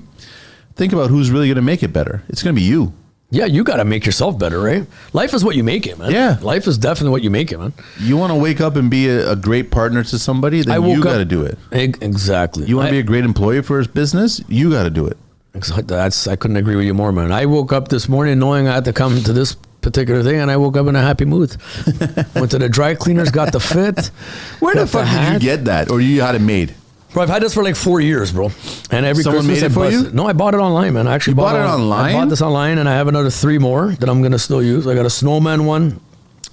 think about who's really going to make it better. It's going to be you. Yeah, you got to make yourself better, right? Life is what you make it, man. Yeah. Life is definitely what you make it, man. You want to wake up and be a great partner to somebody, then you got to do it. Exactly. You want to be a great employee for his business, you got to do it. I couldn't agree with you more, man. I woke up this morning knowing I had to come to this particular thing, and I woke up in a happy mood. Went to the dry cleaners, got the fit. Where the fuck did you get that? Or you had it made? Bro, I've had this for like 4 years, bro. And every Someone Christmas made it for you? No, I bought it online, man. I actually bought it online? I bought this online, and I have another 3 more that I'm gonna still use. I got a snowman one.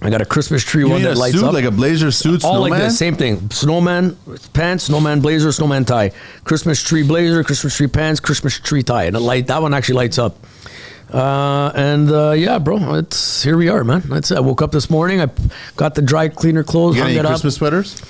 I got a Christmas tree one that lights up. Like a blazer suit, all snowman? like the same thing. Snowman pants, snowman blazer, snowman tie. Christmas tree blazer, Christmas tree pants, Christmas tree tie. And that one actually lights up. Yeah, bro, it's here we are, man. That's it. I woke up this morning. I got the dry cleaner clothes. You got any Christmas sweaters?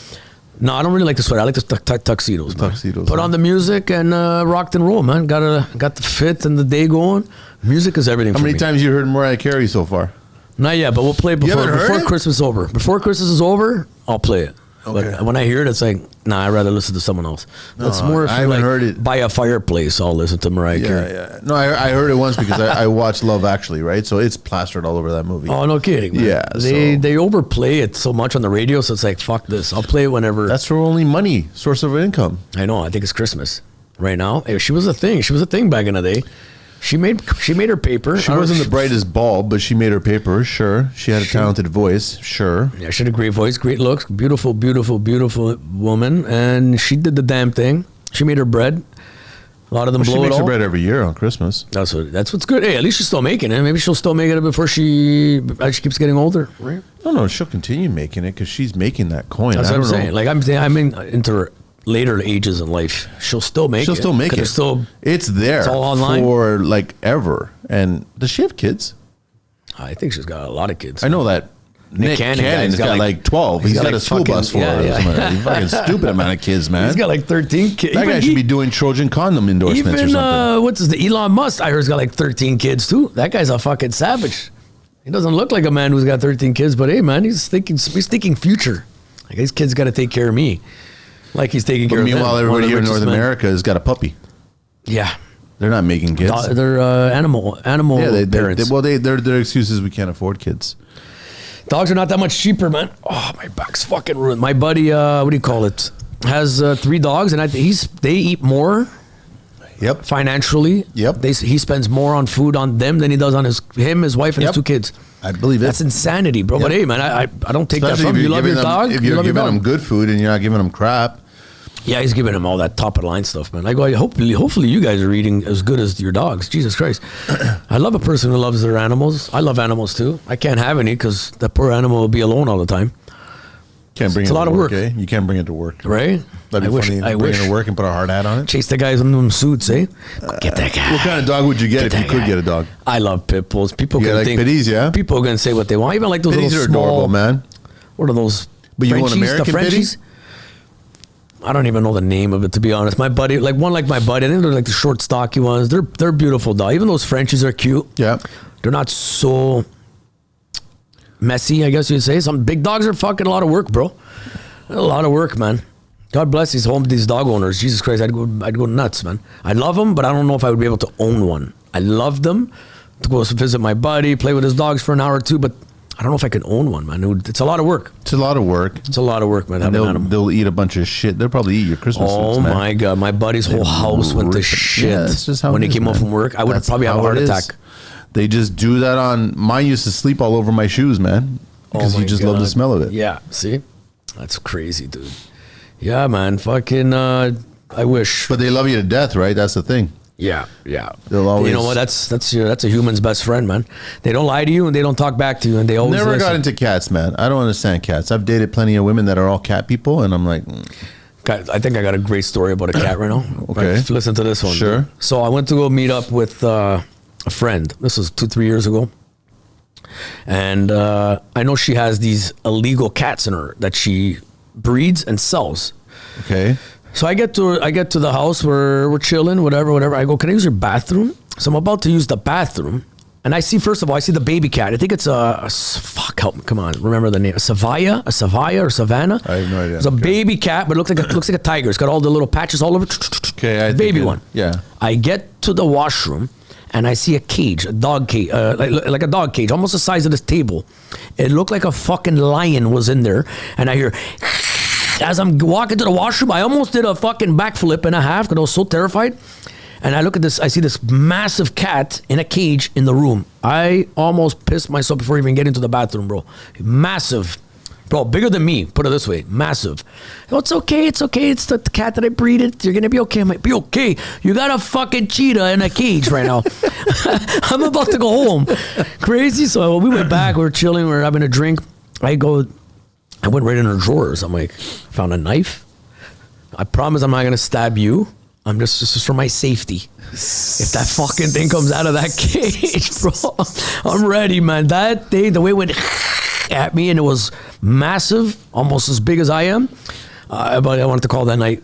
No, I don't really like the sweater. I like the tuxedos. Tuxedos. Put on the music and rocked and roll, man. Got the fit and the day going. Music is everything. How many times you heard Mariah Carey so far? Not yet, but we'll play it before Christmas is over. Before Christmas is over, I'll play it. Okay. But when I hear it, it's like, nah, I'd rather listen to someone else. That's more if I haven't heard it. By a fireplace, I'll listen to Mariah Carey. Yeah. No, I heard it once because I watched Love Actually, right? So it's plastered all over that movie. Oh, no kidding, man. Yeah. They overplay it so much on the radio, so it's like, fuck this. I'll play it whenever. That's her only money, source of income. I know. I think it's Christmas right now. Hey, she was a thing. She was a thing back in the day. She made her paper. She wasn't the brightest bulb, but she made her paper, sure. She had a talented voice, sure. Yeah, she had a great voice, great looks, beautiful, beautiful, beautiful woman. And she did the damn thing. She made her bread. A lot of them blow it all. She makes her bread every year on Christmas. That's what's good. Hey, at least she's still making it. Maybe she'll still make it before she keeps getting older, right? No, she'll continue making it because she's making that coin. That's what I'm saying. Like I'm into her later ages in life. She'll still make it. She'll still make it. It's there. It's all online for like ever. And does she have kids? I think she's got a lot of kids. I know that. Nick Cannon's got like 12. He's got a school bus for her. He's fucking stupid amount of kids, man. He's got like 13 kids. That guy should be doing Trojan condom endorsements or something. What's his Elon Musk? I heard he's got like 13 kids too. That guy's a fucking savage. He doesn't look like a man who's got 13 kids, but hey, man, he's thinking future. Like, these kids got to take care of me. Like he's taking care of them. Meanwhile, everybody here in North America has got a puppy. Yeah. They're not making kids. They're animal parents. Their excuse is we can't afford kids. Dogs are not that much cheaper, man. Oh, my back's fucking ruined. My buddy, what do you call it? Has 3 dogs, and they eat more. Yep. Financially. Yep. He spends more on food on them than he does on his wife, and his 2 kids. I believe it. That's insanity, bro. Yep. But hey, man, I don't take Especially that from you. You love your them, dog. If you're giving them good food and you're not giving them crap. Yeah, he's giving him all that top of the line stuff, man. I go, hopefully you guys are eating as good as your dogs. Jesus Christ. I love a person who loves their animals. I love animals too. I can't have any because that poor animal will be alone all the time. Can't bring it's it a lot to of work, work. Eh? You can't bring it to work. Right? That'd be funny. Bring it to work and put a hard hat on it. Chase the guys in them suits, eh? Get that guy. What kind of dog would you get if you could get a dog? I love pit bulls. People You can like think pitties, yeah? People are gonna say what they want. Even like those Pitties little are small, adorable, man. What are those? But you want American the Frenchies? I don't even know the name of it, to be honest. My buddy, like my buddy, I think they're like the short, stocky ones. They're beautiful dogs. Even those Frenchies are cute. Yeah. They're not so messy, I guess you'd say. Some big dogs are fucking a lot of work, bro. A lot of work, man. God bless these dog owners. Jesus Christ, I'd go nuts, man. I love them, but I don't know if I would be able to own one. I love them to go visit my buddy, play with his dogs for an hour or two, but I don't know if I can own one, man. It's a lot of work. It's a lot of work. It's a lot of work, man. Having an animal. They'll eat a bunch of shit. They'll probably eat your Christmas Oh sweets, man. my God. My buddy's whole house went to shit. Yeah, that's just how when it he is, came home man. from work. I would That's probably have a how heart it is. attack. They just do that on... Mine used to sleep all over my shoes, man. Because you just love the smell of it. Yeah, see? That's crazy, dude. Yeah, man. Fucking, I wish. But they love you to death, right? That's the thing. Yeah, yeah. They'll always... You know what? That's a human's best friend, man. They don't lie to you and they don't talk back to you, and they always Never listen. got into cats, man. I don't understand cats. I've dated plenty of women that are all cat people, and I'm like... God, I think I got a great story about a cat right now. Okay. Like, listen to this one. Sure. Dude. So I went to go meet up with a friend. This was 2-3 years ago. And I know she has these illegal cats in her that she breeds and sells. Okay. So I get to the house where we're chilling, whatever. I go, can I use your bathroom? So I'm about to use the bathroom, and I see, first of all, the baby cat. I think it's help me, come on, remember the name? A Savannah or Savannah? I have no idea. It's a baby cat, but it looks like a tiger. It's got all the little patches all over. Okay, baby one. Yeah. I get to the washroom, and I see a cage, a dog cage, like a dog cage, almost the size of this table. It looked like a fucking lion was in there, and I hear. As I'm walking to the washroom, I almost did a fucking backflip and a half because I was so terrified. And I look at this, I see this massive cat in a cage in the room. I almost pissed myself before even getting to the bathroom, bro. Massive. Bro, bigger than me, put it this way, massive. Oh, it's okay. It's the cat that I breeded. You're going to be okay. I'm like, be okay. You got a fucking cheetah in a cage right now. I'm about to go home. Crazy. So we went back, we were chilling, we were having a drink. I went right in her drawers. I'm like, found a knife. I promise I'm not going to stab you. I'm just for my safety. If that fucking thing comes out of that cage, bro, I'm ready, man. That day, the way it went at me, and it was massive, almost as big as I am. But I wanted to call that night.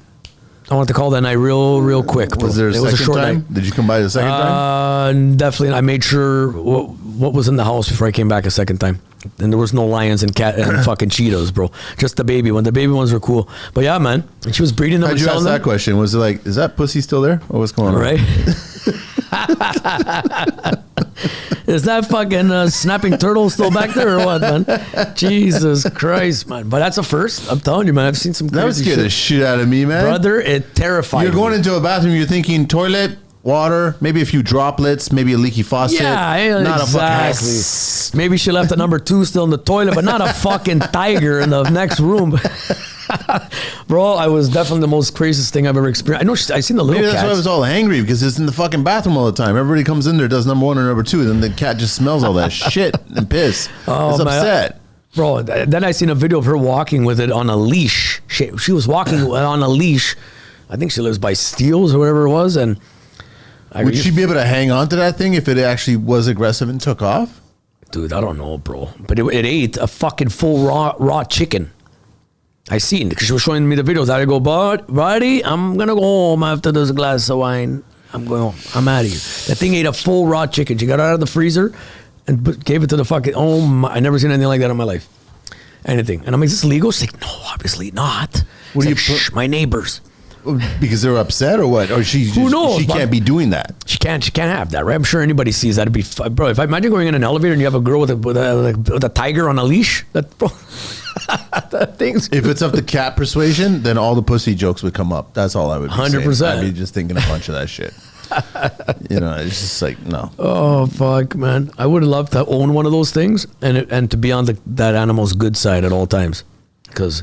Real quick. Bro. Was there a It was second short time? night. Did you come by the second time? Definitely. I made sure what was in the house before I came back a second time. And there was no lions and cat and fucking cheetahs, bro. Just the baby one. The baby ones were cool. But yeah, man. And she was breeding them. How'd you ask that question? Was it like, is that pussy still there? Or what's going on? Right? Is that fucking snapping turtle still back there or what, man? Jesus Christ, man. But that's a first. I'm telling you, man. I've seen some crazy That would scare the shit out of me, man. Brother, it terrified You're going me. into a bathroom, you're thinking toilet, water, maybe a few droplets, maybe a leaky faucet. Yeah, not exactly. A fucking... Maybe she left the number 2 still in the toilet, but not a fucking tiger in the next room. Bro, I was definitely the most craziest thing I've ever experienced. I know I seen the little Maybe that's cats. why I was all angry, because it's in the fucking bathroom all the time. Everybody comes in there, does number 1 or number 2, then the cat just smells all that shit and piss. Oh, it's man. upset. Bro, then I seen a video of her walking with it on a leash. She was walking on a leash. I think she lives by Steele's or whatever it was. And Would she be able to hang on to that thing if it actually was aggressive and took off? Dude, I don't know, bro. But it ate a fucking full raw chicken. I seen, because she was showing me the videos. I go, buddy, I'm going to go home after this glass of wine. I'm going home. I'm out of here. That thing ate a full raw chicken. She got it out of the freezer, and gave it to the fucking, oh my, I never seen anything like that in my life. Anything. And I'm like, is this legal? She's like, no, obviously not. What do you shh, my neighbors. Because they're upset or what? Or Who knows? She can't be doing that. She can't have that, right? I'm sure anybody sees that. It'd be, bro, if I imagine going in an elevator and you have a girl with a tiger on a leash, that, bro, that thing's. If it's up to cat persuasion, then all the pussy jokes would come up. That's all I would be 100%. saying. I'd be just thinking a bunch of that shit. You know, it's just like, no. Oh, fuck, man. I would love to own one of those things and to be on that animal's good side at all times. Because,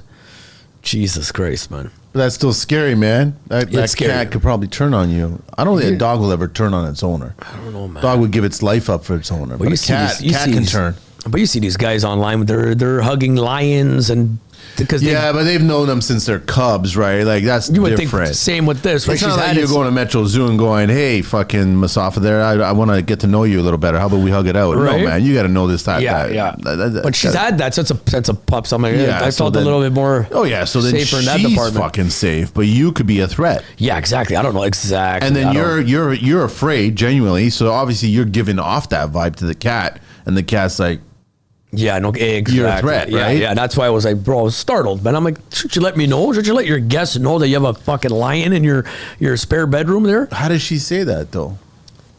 Jesus Christ, man. But that's still scary, man. That scary. cat could probably turn on you. I don't think a dog will ever turn on its owner. I don't know, man. Dog would give its life up for its owner. But a cat can turn. But you see these guys online, they're hugging lions and because but they've known them since they're cubs, right? Like that's you would different. think same with this. Right? It's not like you're going to Metro Zoo and going, "Hey, fucking Masafa, there, I want to get to know you a little better. How about we hug it out?" Right? No, man, you got to know this type. But she's had that since a pup. So I'm like, I felt a little bit more. Oh yeah, so then safer in that she's department. fucking safe, but you could be a threat. Yeah, exactly. I don't know exactly. And then you're afraid genuinely. So obviously you're giving off that vibe to the cat, and the cat's like. Yeah, no, exactly. You're a threat, right? Yeah, that's why I was like, bro, I was startled. But I'm like, should you let me know? Should you let your guests know that you have a fucking lion in your spare bedroom there? How does she say that, though?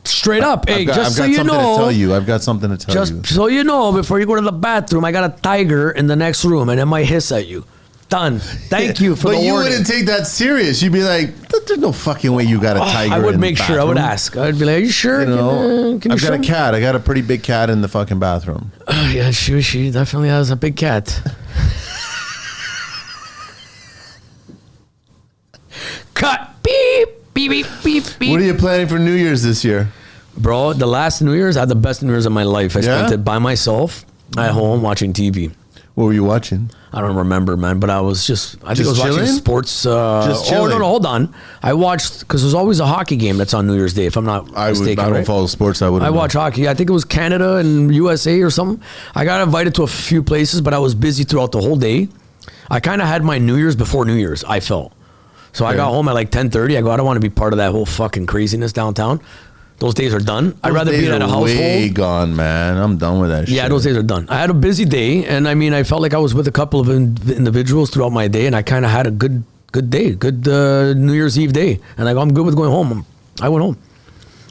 Straight up. Hey, I've got something to tell you. I've got something to tell you. Just so you know, before you go to the bathroom, I got a tiger in the next room, and it might hiss at you. Done. Thank you for the warning. But you wouldn't take that serious. You'd be like, there's no fucking way you got a tiger I would in make the sure. I would bathroom. ask. I'd be like, are you sure? You know, can you I've got a show me? cat. I got a pretty big cat in the fucking bathroom. Yeah, she definitely has a big cat. Cut. Beep, beep, beep, beep, beep. What are you planning for New Year's this year? Bro, the last New Year's, I had the best New Year's of my life. I spent it by myself at home watching TV. What were you watching? I don't remember, man, but I was I think I was chilling? watching sports. Just chilling? Oh, no, hold on. I watched, because there's always a hockey game that's on New Year's Day, if I'm not mistaken. I don't right? follow sports. I watch hockey. I think it was Canada and USA or something. I got invited to a few places, but I was busy throughout the whole day. I kind of had my New Year's before New Year's, I felt. So I got home at like 10:30. I go, I don't want to be part of that whole fucking craziness downtown. Those days are done. I'd rather be at a household. Way gone, man. I'm done with that shit. Yeah, those days are done. I had a busy day, and I mean, I felt like I was with a couple of individuals throughout my day, and I kind of had a good day, good New Year's Eve day. And I go, I'm good with going home. I went home.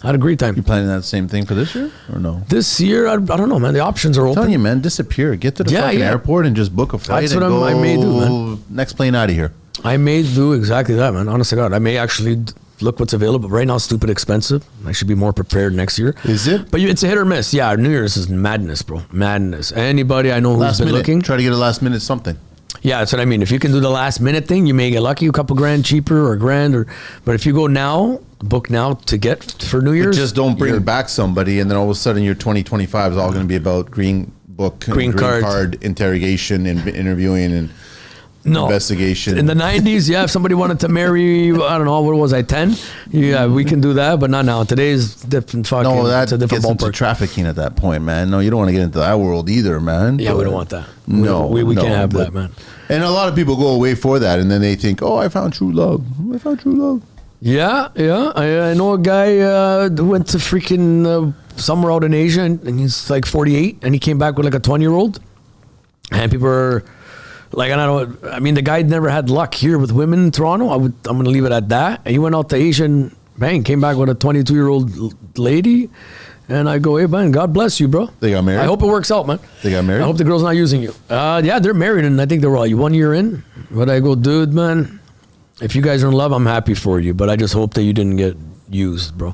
I had a great time. You planning that same thing for this year or no? This year, I don't know, man. The options are open. I'm telling you, man, disappear. Get to the fucking airport and just book a flight. That's what I may do, man. Next plane out of here. I may do exactly that, man. Honest to God, I may actually look what's available. Right now, it's stupid expensive. I should be more prepared next year. Is it? But it's a hit or miss. Yeah, New Year's is madness, bro. Madness. Anybody I know who's been looking. Try to get a last minute something. Yeah, that's what I mean. If you can do the last minute thing, you may get lucky, a couple grand cheaper or grand. But if you go now, book now to get for New Year's. But just don't bring back somebody, and then all of a sudden your 2025 is all going to be about green card interrogation and interviewing and investigation. In the 90s, yeah, if somebody wanted to marry, I don't know, what was I, 10? Yeah, we can do that, but not now. Today's different fucking. No, that it's a different gets into trafficking at that point, man. No, you don't want to get into that world either, man. Yeah, we don't want that. We can't have that, man. And a lot of people go away for that, and then they think, oh, I found true love. Yeah. I know a guy who went to freaking somewhere out in Asia, and he's like 48, and he came back with like a 20-year-old. And people are like, I mean, the guy never had luck here with women in Toronto. I'm going to leave it at that. And he went out to Asia and bang, came back with a 22-year-old lady. And I go, hey, man, God bless you, bro. They got married? I hope it works out, man. They got married? I hope the girl's not using you. Yeah, they're married, and I think they're 1 year in. But I go, dude, man, if you guys are in love, I'm happy for you. But I just hope that you didn't get used, bro.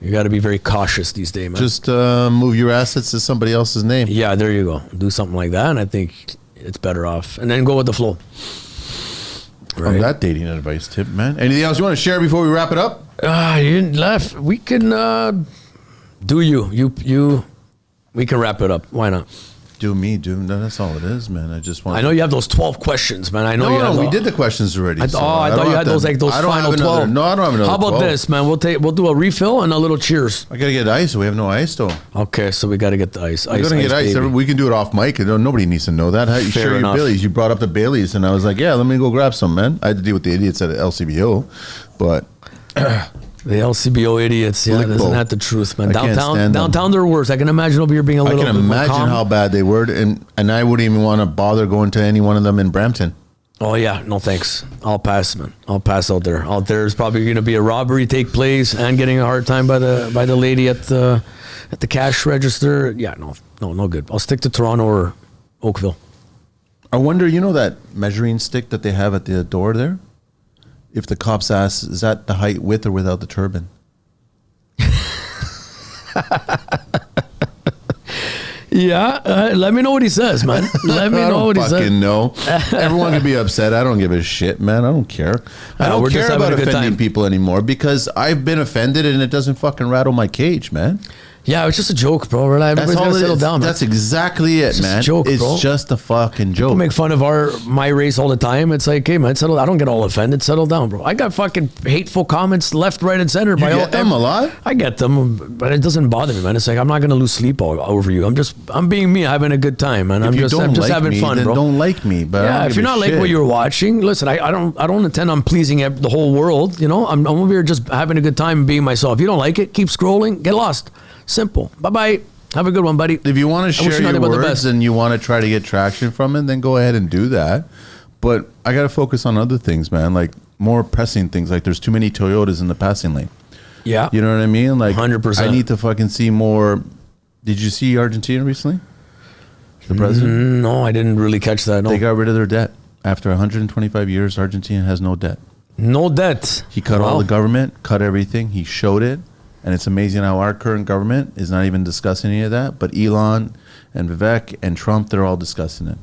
You got to be very cautious these days, man. Just move your assets to somebody else's name. Yeah, there you go. Do something like that, and I think it's better off. And then go with the flow. Right. From that dating advice tip, man. Anything else you want to share before we wrap it up? You didn't laugh. We can do you. We can wrap it up. Why not? Do me. No, that's all it is, man. I know you have those 12 questions, man. I know you have. No, we did the questions already. I thought you had those final 12. No, I don't have another. How about 12. this, man? We'll do a refill and a little cheers. I gotta get ice. We have no ice though. Okay, so we gotta get the ice. We're gonna get ice. Baby. We can do it off mic. Nobody needs to know that. How you share your Baileys? You brought up the Baileys, and I was like, yeah, let me go grab some, man. I had to deal with the idiots at LCBO, but The LCBO idiots. Yeah, Lickbo. isn't that the truth, man? I can't stand them. Downtown, they're worse. I can imagine over here being a I little can bit more imagine calm. how bad they were, and I wouldn't even want to bother going to any one of them in Brampton. Oh yeah, no thanks. I'll pass, man. I'll pass out there. Out there is probably going to be a robbery take place and getting a hard time by the lady at the cash register. Yeah, no good. I'll stick to Toronto or Oakville. I wonder, that measuring stick that they have at the door there? If the cops ask, is that the height with or without the turban? Yeah, let me know what he says, man. Let me know what he says. I don't fucking know. Everyone can be upset. I don't give a shit, man. I don't care. I don't we're just care having about a good offending time. people anymore because I've been offended and it doesn't fucking rattle my cage, man. Yeah, it's just a joke, bro. Everybody's got to settle down, man. That's exactly it, just man. a joke, it's bro. just a fucking joke. People make fun of my race all the time. It's like, hey, man, settle. I don't get all offended. Settle down, bro. I got fucking hateful comments left, right, and center. You get them a lot? I get them, but it doesn't bother me, man. It's like I'm not gonna lose sleep over you. I'm being me, having a good time, man. I'm just having me, fun, then bro. don't like me, but Yeah, if you're not like what you're watching, listen. I don't intend on pleasing the whole world. I'm over here just having a good time and being myself. If you don't like it, keep scrolling. Get lost. Simple. Bye bye. Have a good one, buddy. If you want to share your words and you want to try to get traction from it, then go ahead and do that. But I got to focus on other things, man, like more pressing things. Like there's too many Toyotas in the passing lane. Yeah. You know what I mean? Like 100%. I need to fucking see more. Did you see Argentina recently? The president? No, I didn't really catch that. No. They got rid of their debt. After 125 years, Argentina has no debt. No debt. He cut all the government, cut everything. He showed it. And it's amazing how our current government is not even discussing any of that. But Elon and Vivek and Trump, they're all discussing it.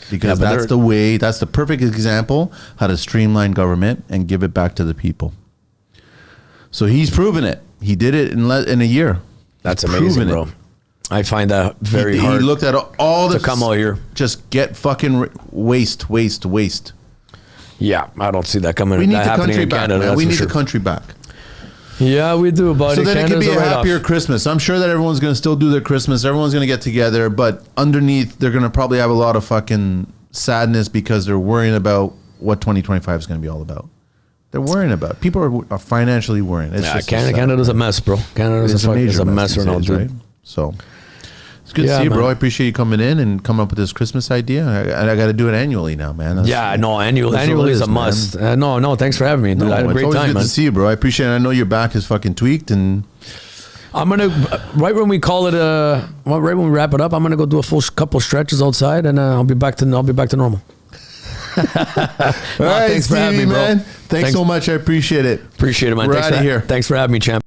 Because that's the perfect example how to streamline government and give it back to the people. So he's proven it. He did it in a year. That's amazing, bro. I find that very hard. He looked at all the... to come out here. Just get fucking waste. Yeah, I don't see that coming. We need that the happening country in back, Canada. man. We need sure. the country back. Yeah, we do, buddy. So then Canada's it can be a happier write-off. Christmas. I'm sure that everyone's going to still do their Christmas. Everyone's going to get together. But underneath, they're going to probably have a lot of fucking sadness because they're worrying about what 2025 is going to be all about. They're worrying about it. People are financially worrying. It's just Canada's a mess, bro. Canada's a mess right now, dude. Right? So it's good to see you, bro. I appreciate you coming in and coming up with this Christmas idea. I got to do it annually now, man. Annually is a must. No, thanks for having me, dude. I had a great time, good man. to see you, bro. I appreciate it. I know your back is fucking tweaked, and I'm gonna right when we wrap it up, I'm gonna go do a full couple stretches outside, and I'll be back to normal. All right, thanks for having me, bro. man. Thanks so much. I appreciate it. Appreciate it, man. We're out of here. Thanks for having me, champ.